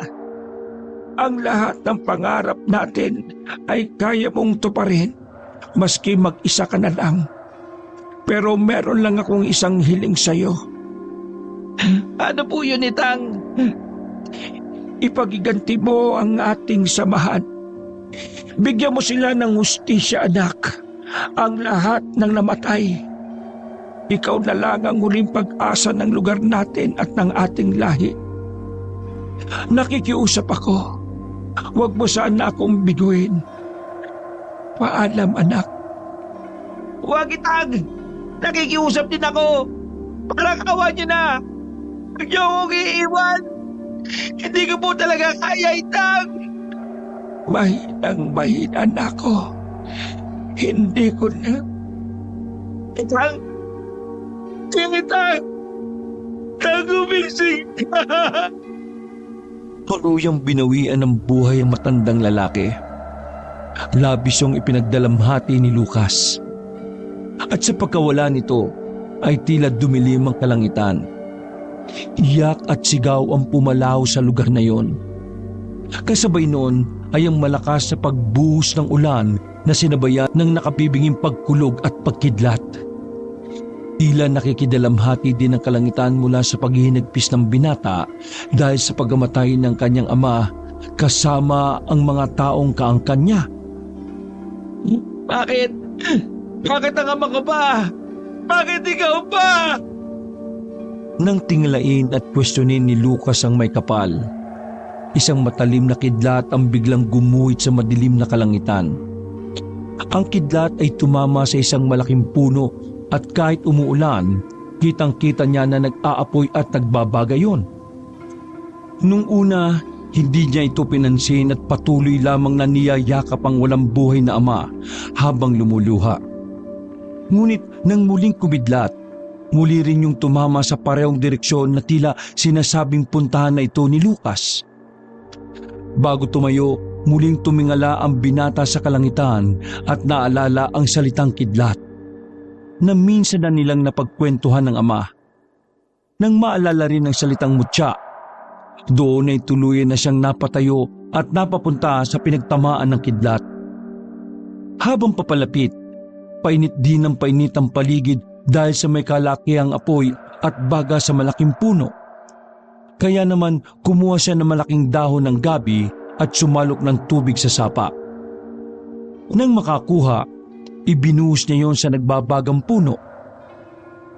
Ang lahat ng pangarap natin ay kaya mong tuparin maski mag-isa ka na lang. Pero meron lang akong isang hiling sa'yo. Ano po yun, Itang? Ipagiganti mo ang ating samahan. Bigyan mo sila ng hustisya, anak. Ang lahat ng namatay. Ikaw na lang ang huling pag-asa ng lugar natin at ng ating lahi. Nakikiusap ako. Huwag mo sana akong biguin. Paalam, anak. Huwag, Itang! Nakikiusap din ako. Pakakawa niyo na. Huwag niyo akong iiwan. Hindi ko po talaga kaya, Itang. Mahinang ako. Hindi ko na. Itang! Itang! Gumising ka! Tuluyang binawian ng buhay ang matandang lalaki. Labis yung ipinagdalamhati ni Lucas. At sa pagkawala nito ay tila dumilim ang kalangitan. Iyak at sigaw ang pumalaw sa lugar na yon. Kasabay noon ay ang malakas na pagbuhos ng ulan na sinabayan ng nakabibinging pagkulog at pagkidlat. Tila nakikidalamhati din ang kalangitan mula sa paghihinagpis ng binata dahil sa pagkamatay ng kanyang ama kasama ang mga taong kaangkan niya. Bakit? Bakit ang ama ko pa? Bakit ikaw pa? Nang tinglain at questionin ni Lucas ang may kapal, isang matalim na kidlat ang biglang gumuhit sa madilim na kalangitan. Ang kidlat ay tumama sa isang malaking puno at kahit umuulan, kitang-kita niya na nag-aapoy at nagbabagayon. Nung una, hindi niya ito pinansin at patuloy lamang na niyayakap ang walang buhay na ama habang lumuluha. Ngunit nang muling kumidlat, muli rin yung tumama sa parehong direksyon na tila sinasabing puntahan na ito ni Lucas. Bago tumayo, muling tumingala ang binata sa kalangitan at naalala ang salitang kidlat na minsan na nilang napagkwentuhan ng ama. Nang maalala rin ang salitang mutya, doon ay tuluyan na siyang napatayo at napapunta sa pinagtamaan ng kidlat. Habang papalapit, painit din ng painit ang paligid dahil sa may kalakihang apoy at baga sa malaking puno. Kaya naman kumuha siya ng malaking dahon ng gabi at sumalok ng tubig sa sapa. Nang makakuha, ibinuhos niya yon sa nagbabagang puno.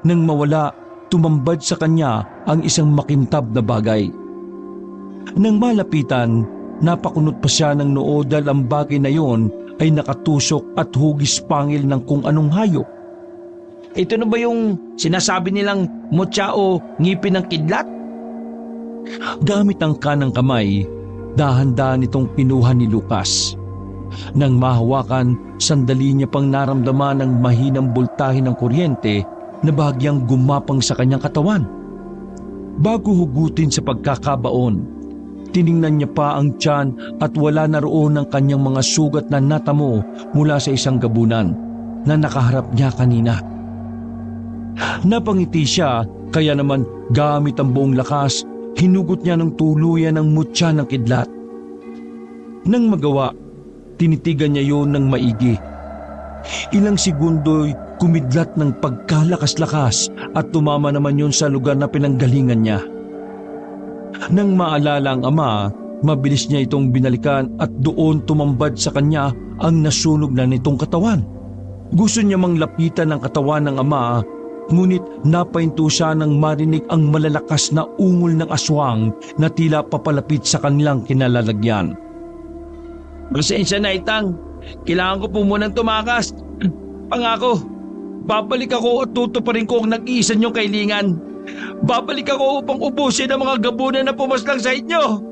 Nang mawala, tumambad sa kanya ang isang makintab na bagay. Nang malapitan, napakunot pa siya ng noo dahil ang bagay na yon ay nakatusok at hugis pangil ng kung anong hayop. Ito na ba yung sinasabi nilang mutya o ngipin ng kidlat? Gamit ang kanang kamay, dahan-dahan itong kinuha ni Lucas. Nang mahawakan, sandali niya pang naramdaman ang mahinang boltahe ng kuryente na bahagyang gumapang sa kanyang katawan. Bago hugutin sa pagkakabaon, tiningnan niya pa ang tiyan at wala na roon ang kanyang mga sugat na natamo mula sa isang gabunan na nakaharap niya kanina. Napangiti siya, kaya naman gamit ang buong lakas, hinugot niya ng tuluyan ang mutya ng kidlat. Nang magawa, tinitigan niya yon ng maigi. Ilang segundo'y kumidlat ng pagkalakas-lakas at tumama naman yon sa lugar na pinanggalingan niya. Nang maalala ang ama, mabilis niya itong binalikan at doon tumambad sa kanya ang nasunog na nitong katawan. Gusto niya mang lapitan ang katawan ng ama, ngunit napahinto siya nang marinig ang malalakas na ungol ng aswang na tila papalapit sa kanilang kinalalagyan. Pasensya na, Itang. Kailangan ko po munang tumakas. Pangako, babalik ako at tutuparin ko ang nag-iisa niyong kailingan. Babalik ako upang ubusin ang mga gabunan na pumaslang sa inyo.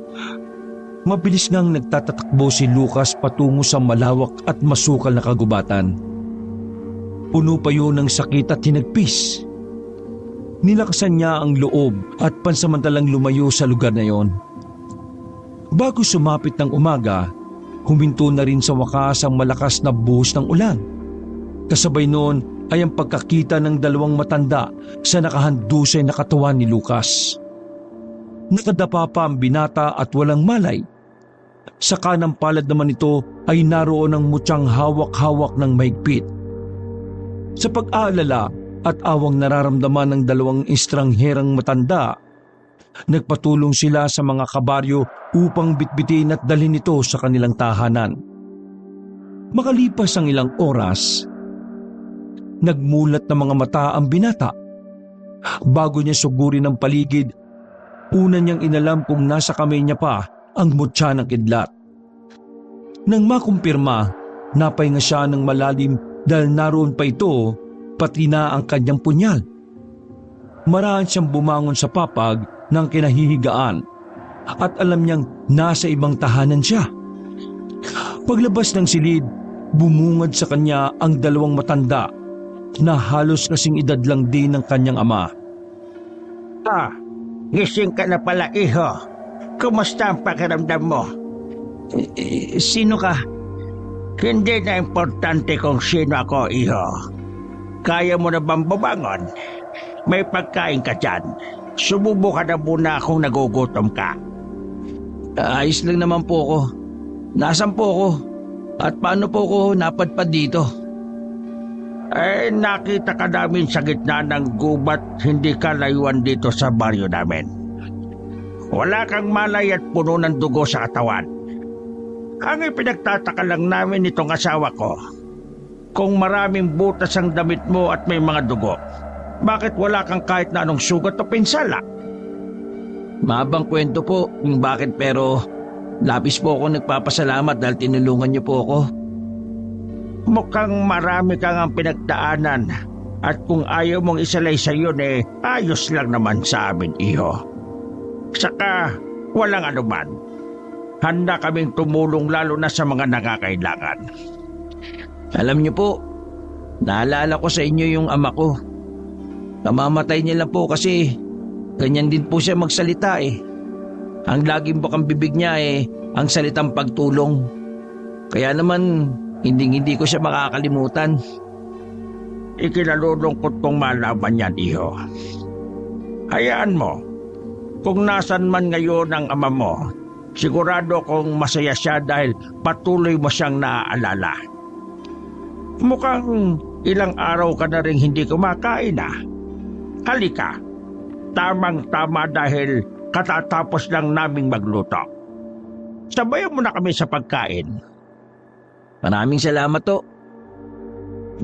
Mabilis ngang nagtatatakbo si Lucas patungo sa malawak at masukal na kagubatan. Puno pa yun ng sakit at hinagpis. Nilakasan niya ang loob at pansamantalang lumayo sa lugar na yon. Bago sumapit ng umaga, huminto na rin sa wakas ang malakas na buhos ng ulan. Kasabay noon ay ang pagkakita ng dalawang matanda sa nakahandusay na katawan ni Lucas. Nakadapa pa ang binata at walang malay. Sa kanang palad naman ito ay naroon ang mutyang hawak-hawak ng mahigpit. Sa pag-aalala at awang nararamdaman ng dalawang estrangherang matanda, nagpatulong sila sa mga kabaryo upang bitbitin at dalhin ito sa kanilang tahanan. Makalipas ang ilang oras, nagmulat na mga mata ang binata. Bago niya sugurin ang paligid, una niyang inalam kung nasa kamay niya pa ang mutya ng kidlat. Nang makumpirma, napahinga siya ng malalim dahil naroon pa ito, pati na ang kanyang punyal. Maraan siyang bumangon sa papag ng kinahihigaan at alam niyang nasa ibang tahanan siya. Paglabas ng silid, bumungad sa kanya ang dalawang matanda na halos kasing edad lang din ng kanyang ama. Gising ka na pala, iho. Kumusta ang pakiramdam mo? Sino ka? Hindi na importante kung sino ako, iho. Kaya mo na bang bumangon? May pagkain ka dyan. Sumubo ka na muna kung nagugutom ka. Ayos lang naman po ako. Nasaan po ako? At paano po ako napadpad dito? Nakita ka namin sa gitna ng gubat, hindi ka layuan dito sa baryo namin. Wala kang malay at puno ng dugo sa katawan. Ang ipinagtataka lang namin itong asawa ko, Kung maraming butas ang damit mo at may mga dugo, bakit wala kang kahit na anong sugat o pinsala? Mahabang kwento po kung bakit, pero labis po ako nagpapasalamat dahil tinulungan niyo po ako. Mukhang marami kang ang pinagdaanan at kung ayaw mong isalay sa yun ayos lang naman sa amin, iho. Saka walang anuman. Handa kaming tumulong lalo na sa mga nakakailangan. Alam niyo po, naalala ko sa inyo yung ama ko. Kamamatay niya lang po kasi ganyan din po siya magsalita eh. Ang laging bukang bibig niya ang salitang pagtulong. Kaya naman, hindi ko siya makakalimutan. Ikinalulungkot kong malaman yan, iho. Hayaan mo, kung nasan man ngayon ang ama mo, sigurado kong masaya siya dahil patuloy mo siyang naaalala. Mukhang ilang araw ka na rin hindi kumakain ah. Halika, tamang-tama dahil katatapos lang naming magluto. Sabayan mo na kami sa pagkain. Maraming salamat to.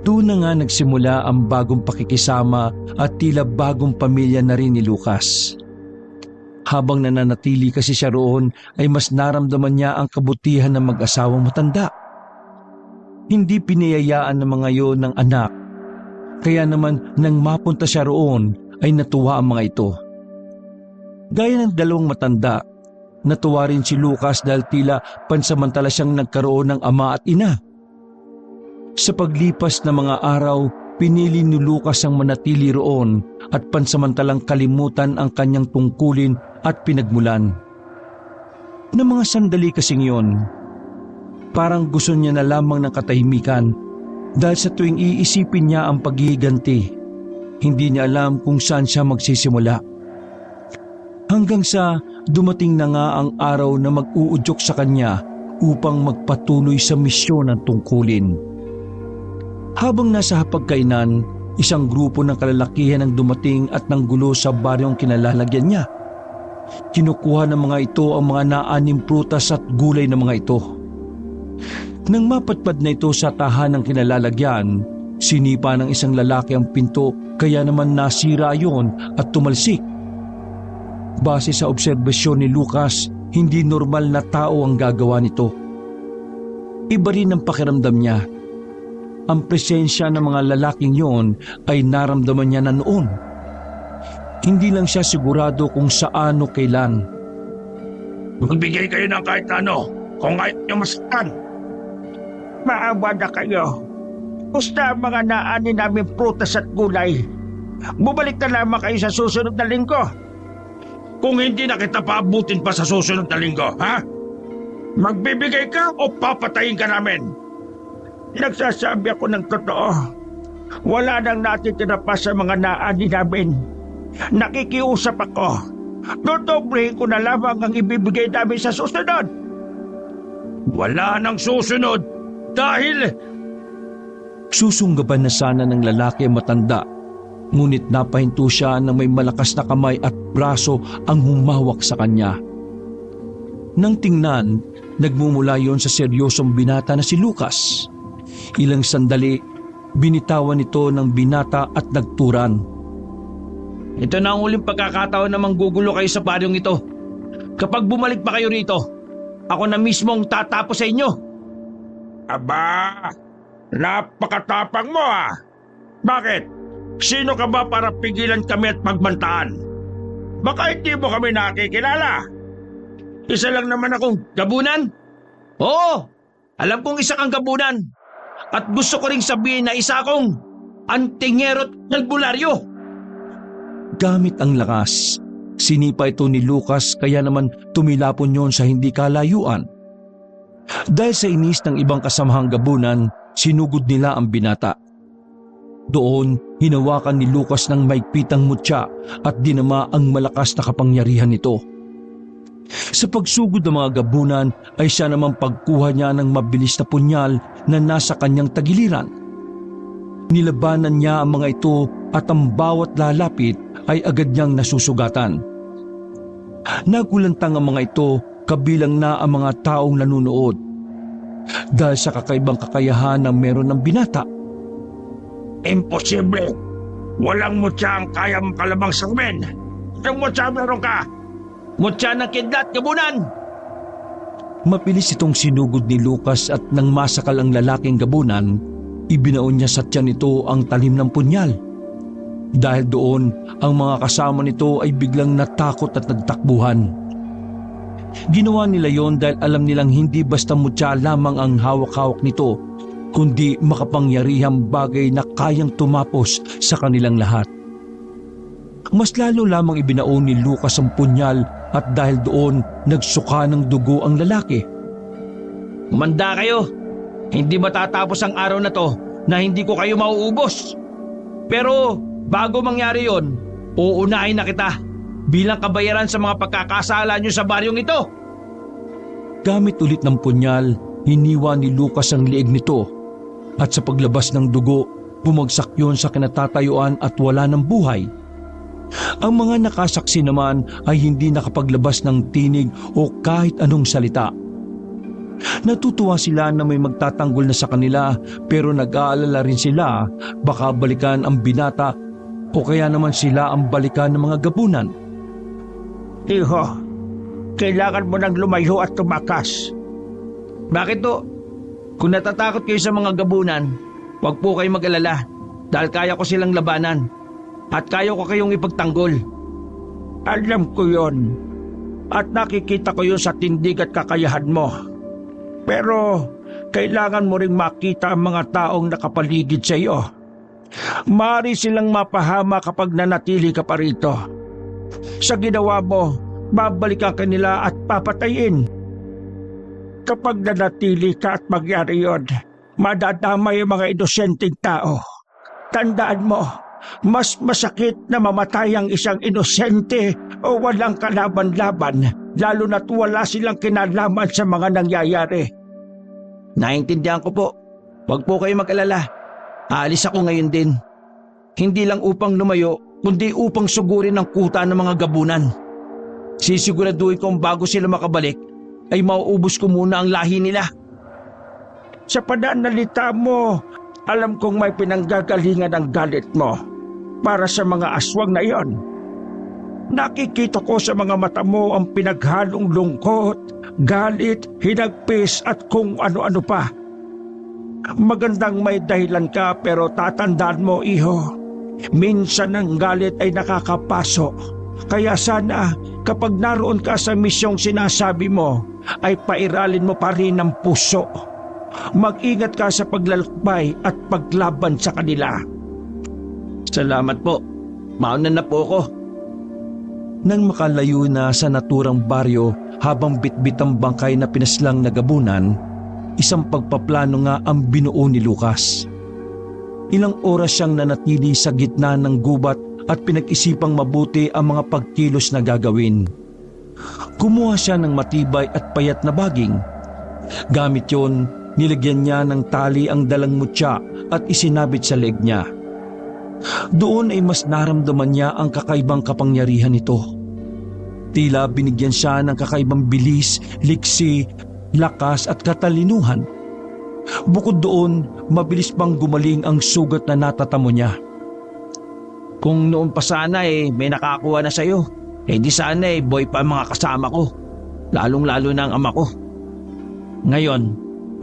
Doon na nga nagsimula ang bagong pakikisama at tila bagong pamilya na rin ni Lucas. Habang nananatili kasi siya roon ay mas naramdaman niya ang kabutihan ng mag-asawang matanda. Hindi pinayayaan ng mga yon ng anak. Kaya naman nang mapunta siya roon ay natuwa ang mga ito. Gaya ng dalawang matanda, natuwa rin si Lucas dahil tila pansamantala siyang nagkaroon ng ama at ina. Sa paglipas ng mga araw, pinili ni Lucas ang manatili roon at pansamantalang kalimutan ang kanyang tungkulin at pinagmulan. Na mga sandali kasing yon, parang gusto niya na lamang ng katahimikan dahil sa tuwing iisipin niya ang paghihiganti, hindi niya alam kung saan siya magsisimula. Hanggang sa dumating na nga ang araw na mag-uudyok sa kanya upang magpatuloy sa misyon ng tungkulin. Habang nasa hapagkainan, isang grupo ng kalalakihan ang dumating at nanggulo sa baryong kinalalagyan niya. Kinukuha ng mga ito ang mga naanim prutas at gulay ng mga ito. Nang mapatpad na ito sa tahanang kinalalagyan, sinipa ng isang lalaki ang pinto kaya naman nasira yon at tumalsik. Base sa obserbasyon ni Lucas, hindi normal na tao ang gagawa nito. Iba rin ang pakiramdam niya. Ang presensya ng mga lalaking yon ay naramdaman niya na noon. Hindi lang siya sigurado kung saan o kailan. Magbigay kayo ng kahit ano kung ayaw niyo masaktan. Maawa na kayo. Basta ang mga naani namin prutas at gulay. Bumalik na lamang kayo sa susunod na linggo. Kung hindi na kita paabutin pa sa susunod na linggo, ha? Magbibigay ka o papatayin ka namin? Nagsasabi ako ng totoo. Wala nang natitira pa sa mga naani namin. Nakikiusap ako. Dodoblehin ko na lamang ang ibibigay namin sa susunod. Wala nang susunod dahil... Susunggaban na sana ng lalaki ang matanda, ngunit napahinto siya na may malakas na kamay at braso ang humawak sa kanya. Nang tingnan, nagmumula yon sa seryosong binata na si Lucas. Ilang sandali, binitawan ito ng binata at nagturan. Ito na ang uling pagkakataon na manggugulo kayo sa baryong ito. Kapag bumalik pa kayo rito, ako na mismo ang tatapos sa inyo. Aba, napakatapang mo ah. Bakit? Sino ka ba para pigilan kami at pagbantaan? Baka hindi mo kami nakikilala. Isa lang naman akong Gabunan? Oo, alam kong isa kang gabunan. At gusto ko ring sabihin na isa akong antingero at albularyo. Gamit ang lakas, sinipa ito ni Lucas kaya naman tumilapon yon sa hindi kalayuan. Dahil sa inis ng ibang kasamahang gabunan, sinugod nila ang binata. Doon, hinawakan ni Lucas ng maigpitang mutya at dinama ang malakas na kapangyarihan nito. Sa pagsugod ng mga gabunan ay siya naman pagkuha niya ng mabilis na punyal na nasa kanyang tagiliran. Nilabanan niya ang mga ito at ang bawat lalapit ay agad niyang nasusugatan. Nagulantang ang mga ito, kabilang na ang mga taong nanunood. Dahil sa kakaibang kakayahan na meron ng binata, Imposible. Walang mutya ang kaya makalabang sa amin. Ang mutya meron ka. Mutya ng kidlat, gabunan! Mabilis itong sinugod ni Lucas at nang masakal ang lalaking gabunan, ibinaon niya sa tiyan nito ang talim ng punyal. Dahil doon, ang mga kasama nito ay biglang natakot at nagtakbuhan. Ginawa nila yon dahil alam nilang hindi basta mutya lamang ang hawak-hawak nito, kundi makapangyarihang bagay na kayang tumapos sa kanilang lahat. Mas lalo lamang ibinaon ni Lucas ang punyal at dahil doon nagsuka ng dugo ang lalaki. Manda kayo. Hindi matatapos ang araw na to na hindi ko kayo mauubos. Pero bago mangyari yon, uunahin na kita bilang kabayaran sa mga pagkakasala nyo sa baryong ito. Gamit ulit ng punyal, hiniwa ni Lucas ang liig nito at sa paglabas ng dugo, bumagsak yon sa kinatatayuan at wala ng buhay. Ang mga nakasaksi naman ay hindi nakapaglabas ng tinig o kahit anong salita. Natutuwa sila na may magtatanggol na sa kanila pero nag-aalala rin sila baka balikan ang binata o kaya naman sila ang balikan ng mga gabunan. Iho, kailangan mo nang lumayo at tumakas. Bakit to? Kung natatakot kayo sa mga gabunan, huwag po kayo mag-alala dahil kaya ko silang labanan at kaya ko kayong ipagtanggol. Alam ko yon at nakikita ko yun sa tindig at kakayahan mo. Pero kailangan mo ring makita ang mga taong nakapaligid sa iyo. Maaari silang mapahama kapag nanatili ka pa rito. Sa ginawa mo, babalikan ka nila at papatayin. Kapag nanatili ka at magyari yun, madadamay ang mga inosenteng tao. Tandaan mo, mas masakit na mamatay ang isang inosente o walang kalaban-laban, lalo na't wala silang kinalaman sa mga nangyayari. Naintindihan ko po. Huwag po kayo mag-alala. Aalis ako ngayon din. Hindi lang upang lumayo, kundi upang sugurin ang kuta ng mga gabunan. Sisiguraduhin kong bago sila makabalik, ay mauubos ko muna ang lahi nila. Sa pananalita mo, alam kong may pinanggagalingan ang galit mo para sa mga aswang na iyon. Nakikita ko sa mga mata mo ang pinaghalong lungkot, galit, hinagpis at kung ano-ano pa. Magandang may dahilan ka pero tatandaan mo, iho. Minsan ang galit ay nakakapaso. Kaya sana kapag naroon ka sa misyong sinasabi mo, ay pairalin mo pa rin ang puso. Mag-ingat ka sa paglalakbay at paglaban sa kanila. Salamat po. Mauna na po ako. Nang makalayo na sa naturang baryo habang bitbit ang bangkay na pinaslang na gabunan, isang pagpaplano nga ang binuo ni Lucas. Ilang oras siyang nanatili sa gitna ng gubat at pinag-isipang mabuti ang mga pagkilos na gagawin. Kumuha siya ng matibay at payat na baging. Gamit yon, nilagyan niya ng tali ang dalang mutya at isinabit sa leeg niya. Doon ay mas naramdaman niya ang kakaibang kapangyarihan nito. Tila binigyan siya ng kakaibang bilis, liksi, lakas at katalinuhan. Bukod doon, mabilis pang gumaling ang sugat na natatamo niya. Kung noon pa sana may nakakuha na sa'yo, di sana boy pa ang mga kasama ko, lalong-lalo na ang ama ko. Ngayon,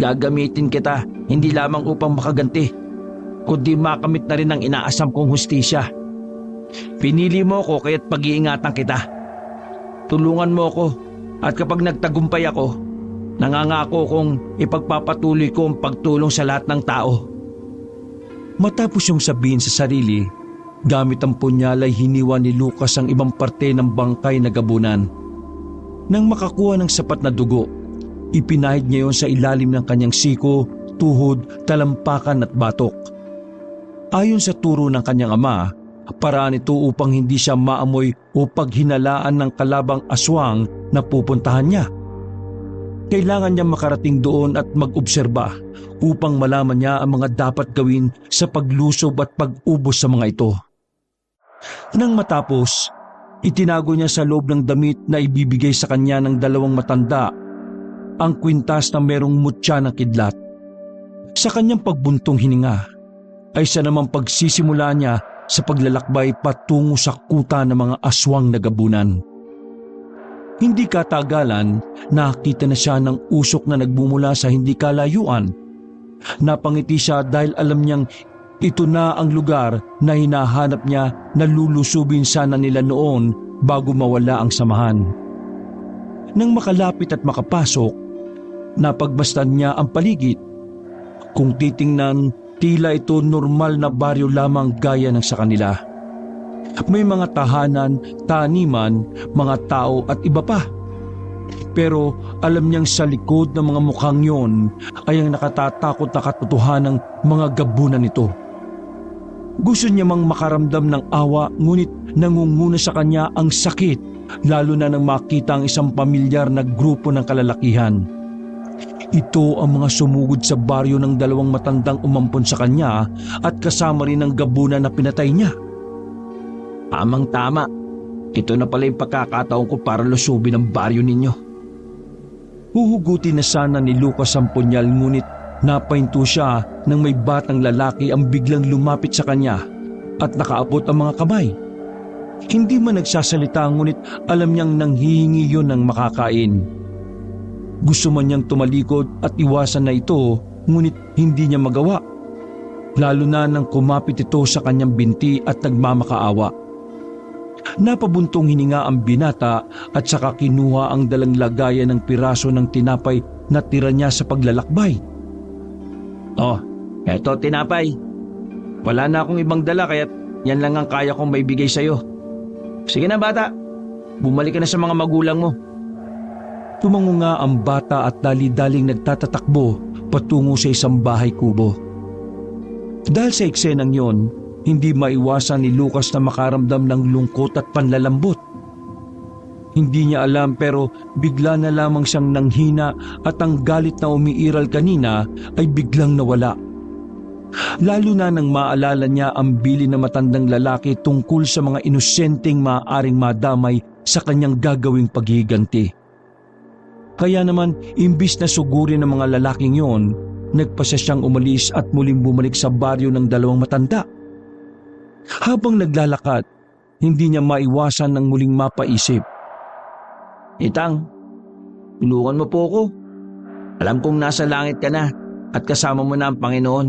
gagamitin kita hindi lamang upang makaganti, kundi makamit na rin ang inaasam kong hustisya. Pinili mo ko kaya't pag-iingatan kita. Tulungan mo ko at kapag nagtagumpay ako, nangangako kong ipagpapatuloy ko ang pagtulong sa lahat ng tao. Matapos yung sabihin sa sarili, gamit ang punyal ay hiniwa ni Lucas ang ibang parte ng bangkay na gabunan. Nang makakuha ng sapat na dugo, ipinahid niya yon sa ilalim ng kanyang siko, tuhod, talampakan at batok. Ayon sa turo ng kanyang ama, paraan ito upang hindi siya maamoy o paghinalaan ng kalabang aswang na pupuntahan niya. Kailangan niya makarating doon at mag-obserba upang malaman niya ang mga dapat gawin sa paglusob at pag-ubos sa mga ito. Nang matapos, itinago niya sa loob ng damit na ibibigay sa kanya ng dalawang matanda ang kwintas na merong mutya ng kidlat. Sa kanyang pagbuntong hininga, ay sa namang pagsisimula niya sa paglalakbay patungo sa kuta ng mga aswang na gabunan. Hindi katagalan, nakita na siya ng usok na nagbumula sa hindi kalayuan. Napangiti siya dahil alam niyang ito na ang lugar na hinahanap niya na lulusubin sana nila noon bago mawala ang samahan. Nang makalapit at makapasok, napagbastan niya ang paligid. Kung titingnan, tila ito normal na baryo lamang gaya ng sa kanila. May mga tahanan, taniman, mga tao at iba pa. Pero alam niyang sa likod ng mga mukhang yon ay ang nakatatakot na katotohanan ng mga gabunan nito. Gusto niya mang makaramdam ng awa, ngunit nangunguna sa kanya ang sakit, lalo na nang makita ang isang pamilyar na grupo ng kalalakihan. Ito ang mga sumugod sa baryo ng dalawang matandang umampon sa kanya at kasama rin ang gabunan na pinatay niya. Tamang-tama, ito na pala yung pagkakataon ko para lusubin ang baryo ninyo. Huhugutin na sana ni Lucas ang punyal, ngunit napahinto siya nang may batang lalaki ang biglang lumapit sa kanya at nakaabot ang mga kamay. Hindi man nagsasalita, ngunit alam niyang nanghihingi yun ng makakain. Gusto man niyang tumalikod at iwasan na ito, ngunit hindi niya magawa. Lalo na nang kumapit ito sa kanyang binti at nagmamakaawa. Napabuntong hininga ang binata at saka kinuha ang dalang lagayan ng piraso ng tinapay na tira niya sa paglalakbay. Oh, eto tinapay. Wala na akong ibang dala kaya yan lang ang kaya kong maibigay sa'yo. Sige na bata, bumalik ka na sa mga magulang mo. Tumango nga ang bata at dali-daling nagtatatakbo patungo sa isang bahay kubo. Dahil sa eksenang yon, hindi maiwasan ni Lucas na makaramdam ng lungkot at panlalambot. Hindi niya alam pero bigla na lamang siyang nanghina at ang galit na umiiral kanina ay biglang nawala. Lalo na nang maalala niya ang bili na matandang lalaki tungkol sa mga inosenteng maaaring madamay sa kanyang gagawing paghihiganti. Kaya naman, imbis na sugurin ng mga lalaking yon, nagpasya siyang umalis at muling bumalik sa baryo ng dalawang matanda. Habang naglalakad, hindi niya maiwasan ng muling mapaisip. Itang, tulungan mo po ako. Alam kong nasa langit ka na at kasama mo na ang Panginoon.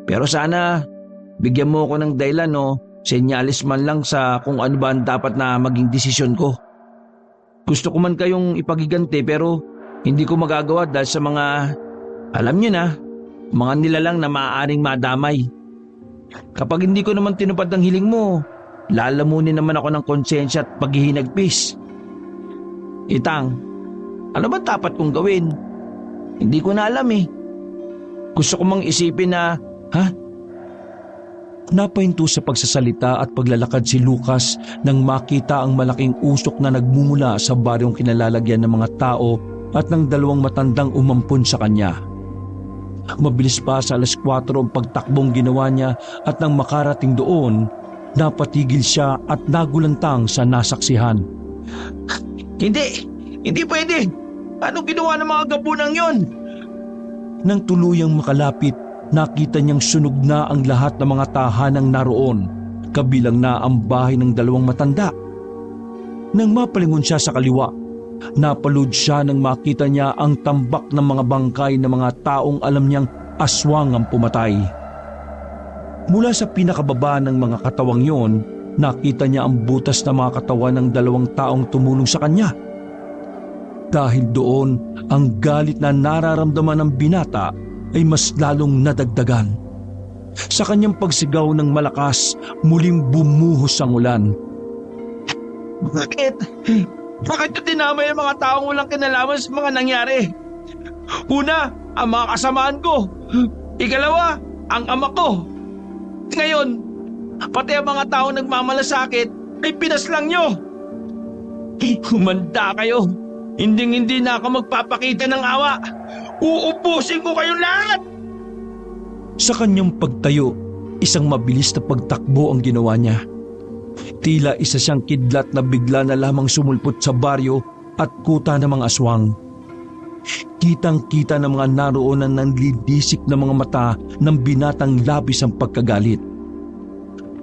Pero sana, bigyan mo ako ng dahilan o senyalis man lang sa kung ano ba ang dapat na maging desisyon ko. Gusto ko man kayong ipagiganti pero hindi ko magagawa dahil sa mga, alam niyo na, mga nilalang na maaaring madamay. Kapag hindi ko naman tinupad ang hiling mo, lalamunin naman ako ng konsensya at paghihinagpis. Itang, ano ba dapat kong gawin? Hindi ko na alam eh. Gusto ko mang isipin na, Napahinto sa pagsasalita at paglalakad si Lucas nang makita ang malaking usok na nagmumula sa baryong kinalalagyan ng mga tao at ng dalawang matandang umampon sa kanya. Mabilis pa sa 4:00 ang pagtakbong ginawa niya at nang makarating doon, napatigil siya at nagulantang sa nasaksihan. Hindi pwede! Anong ginawa ng mga gabunang yon? Nang tuluyang makalapit, nakita niyang sunog na ang lahat ng mga tahanang naroon, kabilang na ang bahay ng dalawang matanda. Nang mapalingon siya sa kaliwa, napalud siya nang makita niya ang tambak ng mga bangkay ng mga taong alam niyang aswang ang pumatay. Mula sa pinakababa ng mga katawang yon, nakita niya ang butas na mga katawan ng dalawang taong tumulong sa kanya. Dahil doon, ang galit na nararamdaman ng binata ay mas lalong nadagdagan. Sa kanyang pagsigaw ng malakas, muling bumuhos ang ulan. Bakit? Bakit ito dinamay ang mga taong walang kinalaman sa mga nangyari? Una, ang mga kasamaan ko. Ikalawa, ang ama ko. Ngayon, pati ang mga taong nagmamalasakit ay pinaslang nyo. Humanda kayo. Hindi na ako magpapakita ng awa. Uubusin ko kayong lahat! Sa kanyang pagtayo, isang mabilis na pagtakbo ang ginawa niya. Tila isa siyang kidlat na bigla na lamang sumulpot sa baryo at kuta ng mga aswang. Kitang-kita ng mga naroon ang nanlidisik na mga mata ng binatang labis ang pagkagalit.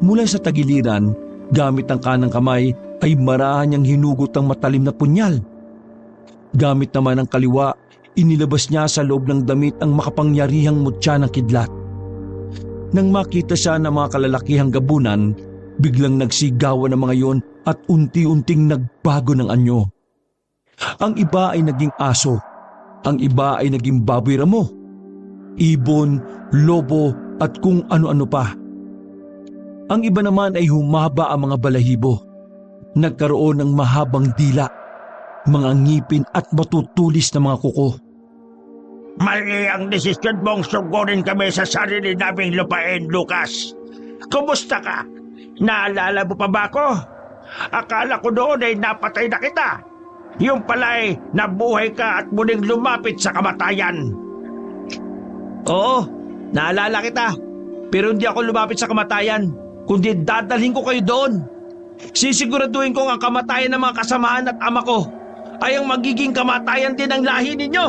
Mula sa tagiliran, gamit ang kanang kamay ay marahan niyang hinugot ang matalim na punyal. Gamit naman ang kaliwa, inilabas niya sa loob ng damit ang makapangyarihang mutya ng kidlat. Nang makita siya ng mga kalalakihang gabunan, biglang nagsigawan ng mga yon at unti-unting nagbago ng anyo. Ang iba ay naging aso, ang iba ay naging baboy ramo, ibon, lobo at kung ano-ano pa. Ang iba naman ay humaba ang mga balahibo. Nagkaroon ng mahabang dila, mga ngipin at matutulis na mga kuko. Mali ang desisyon mong sugurin kami sa sarili naming lupain, Lucas. Kumusta ka? Naalala mo pa ba ako? Akala ko noon ay napatay na kita. Yung pala ay nabuhay ka at muling lumapit sa kamatayan. Oo, naalala kita. Pero hindi ako lumapit sa kamatayan, kundi dadalhin ko kayo doon. Sisiguraduhin kong ang kamatayan ng mga kasamahan at ama ko ay ang magiging kamatayan din ng lahi ninyo.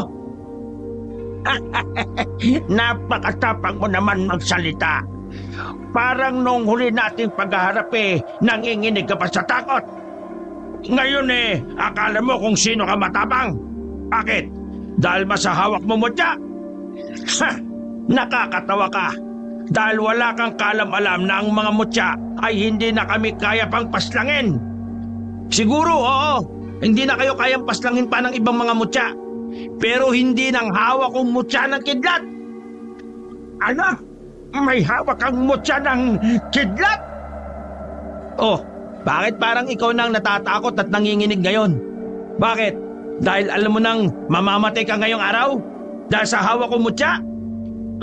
Napakatapang mo naman magsalita. Parang nung huli nating paghaharap nanginginig ka pa sa takot. Ngayon akala mo kung sino ka matapang. Bakit? Dahil masahawak mo mutya? Nakakatawa ka. Dahil wala kang kalam-alam na ang mga mutya ay hindi na kami kaya pang paslangin. Siguro, oo, hindi na kayo kayang paslangin pa ng ibang mga mutya. Pero hindi ng hawak kong mutya ng kidlat. Ano? May hawak kang mutya ng kidlat? Oh, bakit parang ikaw nang natatakot at nanginginig ngayon? Bakit? Dahil alam mo nang mamamatay ka ngayong araw? Dahil sa hawak kong mutya?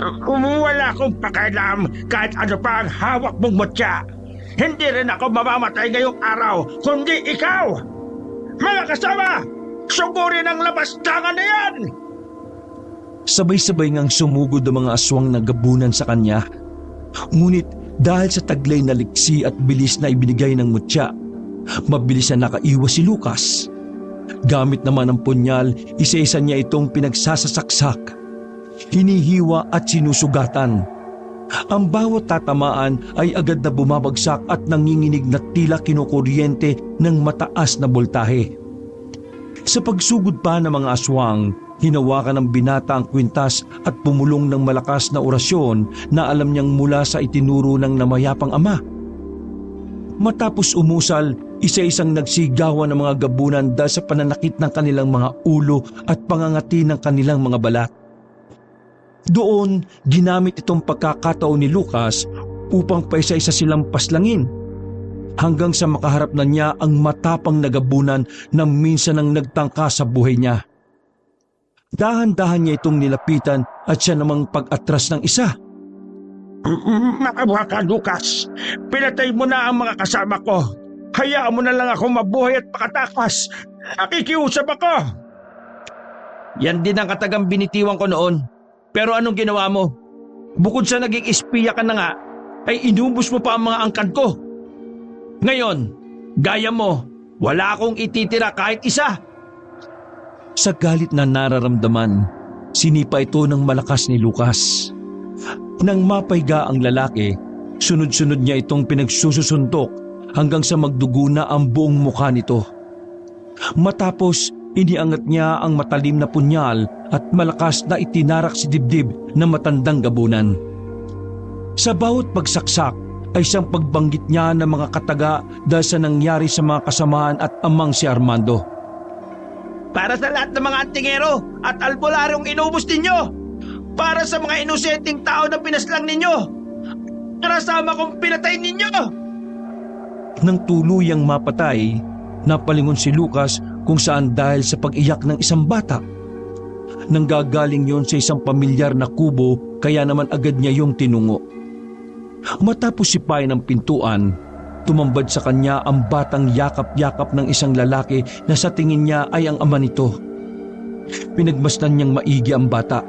Wala akong pakialam kahit ano pa ang hawak mong mutya. Hindi rin ako mamamatay ngayong araw, kundi ikaw! Mga kasama! Sugurin ang labastangan na yan! Sabay-sabay ngang sumugod ang mga aswang na gabunan sa kanya. Ngunit dahil sa taglay na liksi at bilis na ibinigay ng mutya, mabilis na nakaiwas si Lucas. Gamit naman ang punyal, isa-isa niya itong pinagsasasaksak, hinihiwa at sinusugatan. Ang bawat tatamaan ay agad na bumabagsak at nanginginig na tila kinukuryente ng mataas na boltahe. Sa pagsugod pa ng mga aswang, hinawakan ng binata ang kwintas at pumulong ng malakas na orasyon na alam niyang mula sa itinuro ng namayapang ama. Matapos umusal, isa-isang nagsigawan ng mga gabunan dahil sa pananakit ng kanilang mga ulo at pangangati ng kanilang mga balat. Doon, ginamit itong pagkakataon ni Lucas upang paisa-isa silang paslangin hanggang sa makaharap na niya ang matapang na gabunan na minsan ang nagtangka sa buhay niya. Dahan-dahan niya itong nilapitan at siya namang pag-atras ng isa. Makawa ka, Lucas. Pinatay mo na ang mga kasama ko. Hayaan mo na lang ako mabuhay at makatakas. Nakikiusap ako. Yan din ang katagang binitiwan ko noon. Pero anong ginawa mo? Bukod sa naging espiya ka na nga, ay inubos mo pa ang mga angkan ko. Ngayon, gaya mo, wala akong ititira kahit isa. Sa galit na nararamdaman, sinipa ito ng malakas ni Lucas. Nang mapaiga ang lalaki, sunod-sunod niya itong pinagsususuntok hanggang sa magdugo na ang buong mukha nito. Matapos, iniangat niya ang matalim na punyal at malakas na itinarak si dibdib ng matandang gabunan. Sa bawat pagsaksak ay siyang pagbanggit niya ng mga kataga dahil sa nangyari sa mga kasamaan at amang si Armando. Para sa lahat ng mga antingero at albularyong inubos ninyo! Para sa mga inosenteng tao na pinaslang ninyo! Para sa ama kong pinatay ninyo! Nang tuluyang mapatay, napalingon si Lucas kung saan dahil sa pag-iyak ng isang bata. Nanggagaling yon sa isang pamilyar na kubo kaya naman agad niya yung tinungo. Matapos sipain ang pintuan, tumambad sa kanya ang batang yakap-yakap ng isang lalaki na sa tingin niya ay ang ama nito. Pinagmasdan niyang maigi ang bata.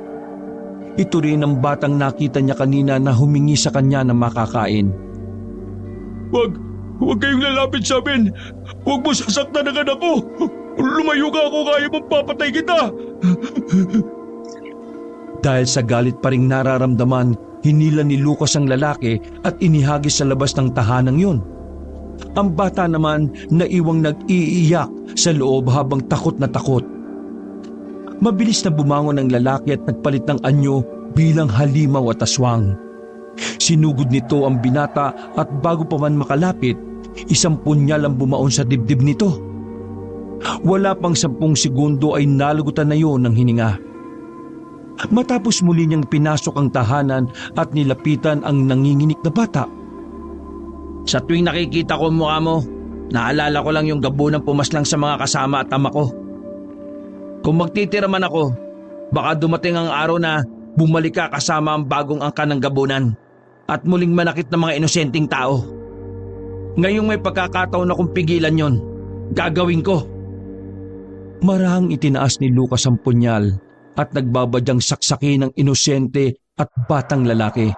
Ito rin ang batang nakita niya kanina na humingi sa kanya na makakain. Huwag kayong lalapit sa amin. Huwag mo sasaktan ang anak ko. Lumayo ka ako, kaya mong papatay kita! Dahil sa galit pa ring nararamdaman, hinila ni Lucas ang lalaki at inihagis sa labas ng tahanang yun. Ang bata naman naiwang nag-iiyak sa loob habang takot na takot. Mabilis na bumangon ang lalaki at nagpalit ng anyo bilang halimaw at aswang. Sinugod nito ang binata at bago pa man makalapit, isang punyal ang bumaon sa dibdib nito. Wala pang 10 segundo ay nalagutan na yun ng hininga. Matapos muli niyang pinasok ang tahanan at nilapitan ang nanginginig na bata. Sa tuwing nakikita ko ang mukha mo, naalala ko lang yung gabunang pumaslang sa mga kasama at ama ko. Kung magtitira man ako, baka dumating ang araw na bumalik ka kasama ang bagong angkan ng gabunan at muling manakit ng mga inosenteng tao. Ngayong may pagkakataon akong pigilan yon, gagawin ko. Marahang itinaas ni Lucas ang punyal at nagbabadyang saksakin ng inosente at batang lalaki.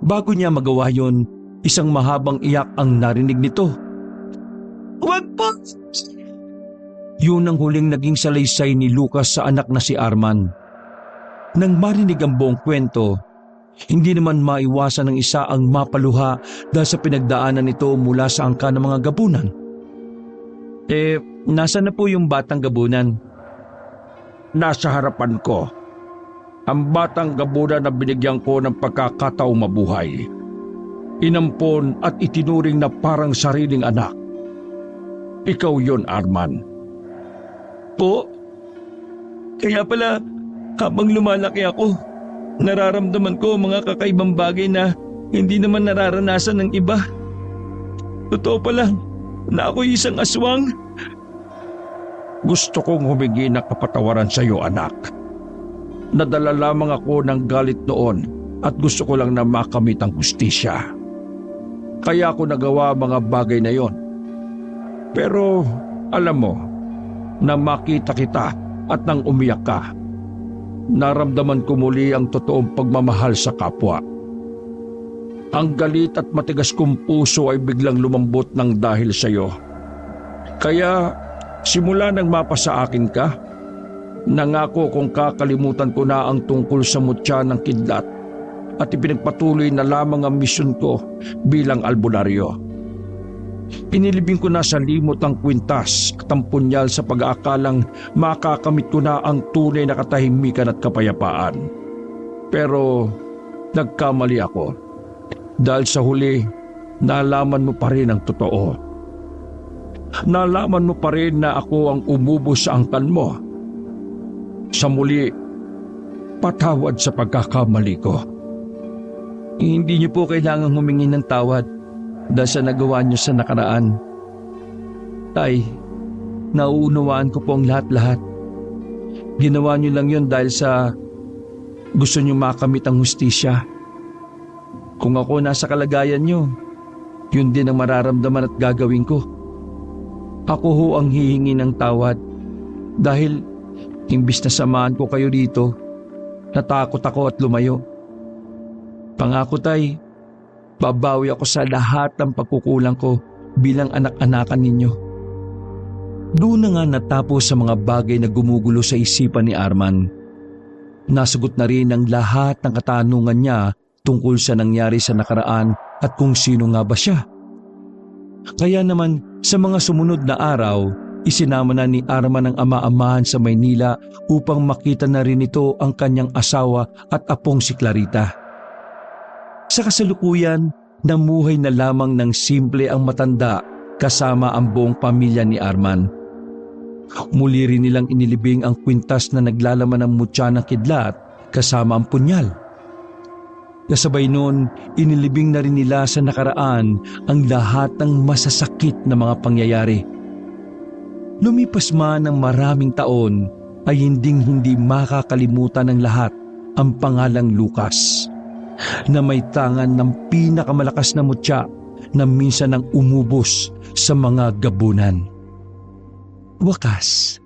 Bago niya magawa yon, isang mahabang iyak ang narinig nito. Huwag po! Yun ang huling naging salaysay ni Lucas sa anak na si Arman. Nang marinig ang buong kwento, hindi naman maiwasan ng isa ang mapaluha dahil sa pinagdaanan nito mula sa angka ng mga gabunan. Nasaan na po yung batang gabunan? Nasa harapan ko. Ang batang gabunan na binigyan ko ng pagkakataong mabuhay. Inampon at itinuring na parang sariling anak. Ikaw yon, Arman. Po? Kaya pala, habang lumalaki ako, nararamdaman ko mga kakaibang bagay na hindi naman nararanasan ng iba. Totoo pala na ako'y isang aswang. Gusto kong humingi ng kapatawaran sa iyo, anak. Nadala lamang ako ng galit noon at gusto ko lang na makamit ang hustisya. Kaya ako nagawa mga bagay na yon. Pero alam mo, na makita kita at nang umiyak ka, naramdaman ko muli ang totoong pagmamahal sa kapwa. Ang galit at matigas kong puso ay biglang lumambot ng dahil sa iyo. Kaya simula nang mapasa akin ka, nangako kong kakalimutan ko na ang tungkol sa mutya ng kidlat at ipinagpatuloy na lamang ang misyon ko bilang albularyo. Inilibing ko na sa limot ang kwintas at ang punyal sa pag-aakalang makakamit ko na ang tunay na katahimikan at kapayapaan. Pero nagkamali ako dahil sa huli nalaman mo pa rin ang totoo. Nalaman mo pa rin na ako ang umubos sa angkan mo. Sa muli, patawad sa pagkakamali ko. Hindi niyo po kailangang humingi ng tawad dahil sa nagawa niyo sa nakaraan. Tay, nauunawaan ko po ang lahat-lahat. Ginawa niyo lang yun dahil sa gusto niyo makamit ang hustisya. Kung ako nasa kalagayan niyo, yun din ang mararamdaman at gagawin ko. Ako ho ang hihingi ng tawad dahil imbis na samahan ko kayo dito, natakot ako at lumayo. Pangako, Tay, babawi ako sa lahat ng pagkukulang ko bilang anak-anakan ninyo. Doon na nga natapos sa mga bagay na gumugulo sa isipan ni Arman. Nasagot na rin ang lahat ng katanungan niya tungkol sa nangyari sa nakaraan at kung sino nga ba siya. Kaya naman sa mga sumunod na araw, isinama na ni Arman ang ama-amahan sa Maynila upang makita na rin ito ang kanyang asawa at apong si Clarita. Sa kasalukuyan, namuhay na lamang ng simple ang matanda kasama ang buong pamilya ni Arman. Muli rin nilang inilibing ang kwintas na naglalaman ng mutya ng kidlat kasama ang punyal. Kasabay noon, inilibing na rin nila sa nakaraan ang lahat ng masasakit na mga pangyayari. Lumipas man ng maraming taon ay hindi makakalimutan ng lahat ang pangalang Lucas, na may tangan ng pinakamalakas na mutya na minsan ang umubos sa mga gabunan. Wakas,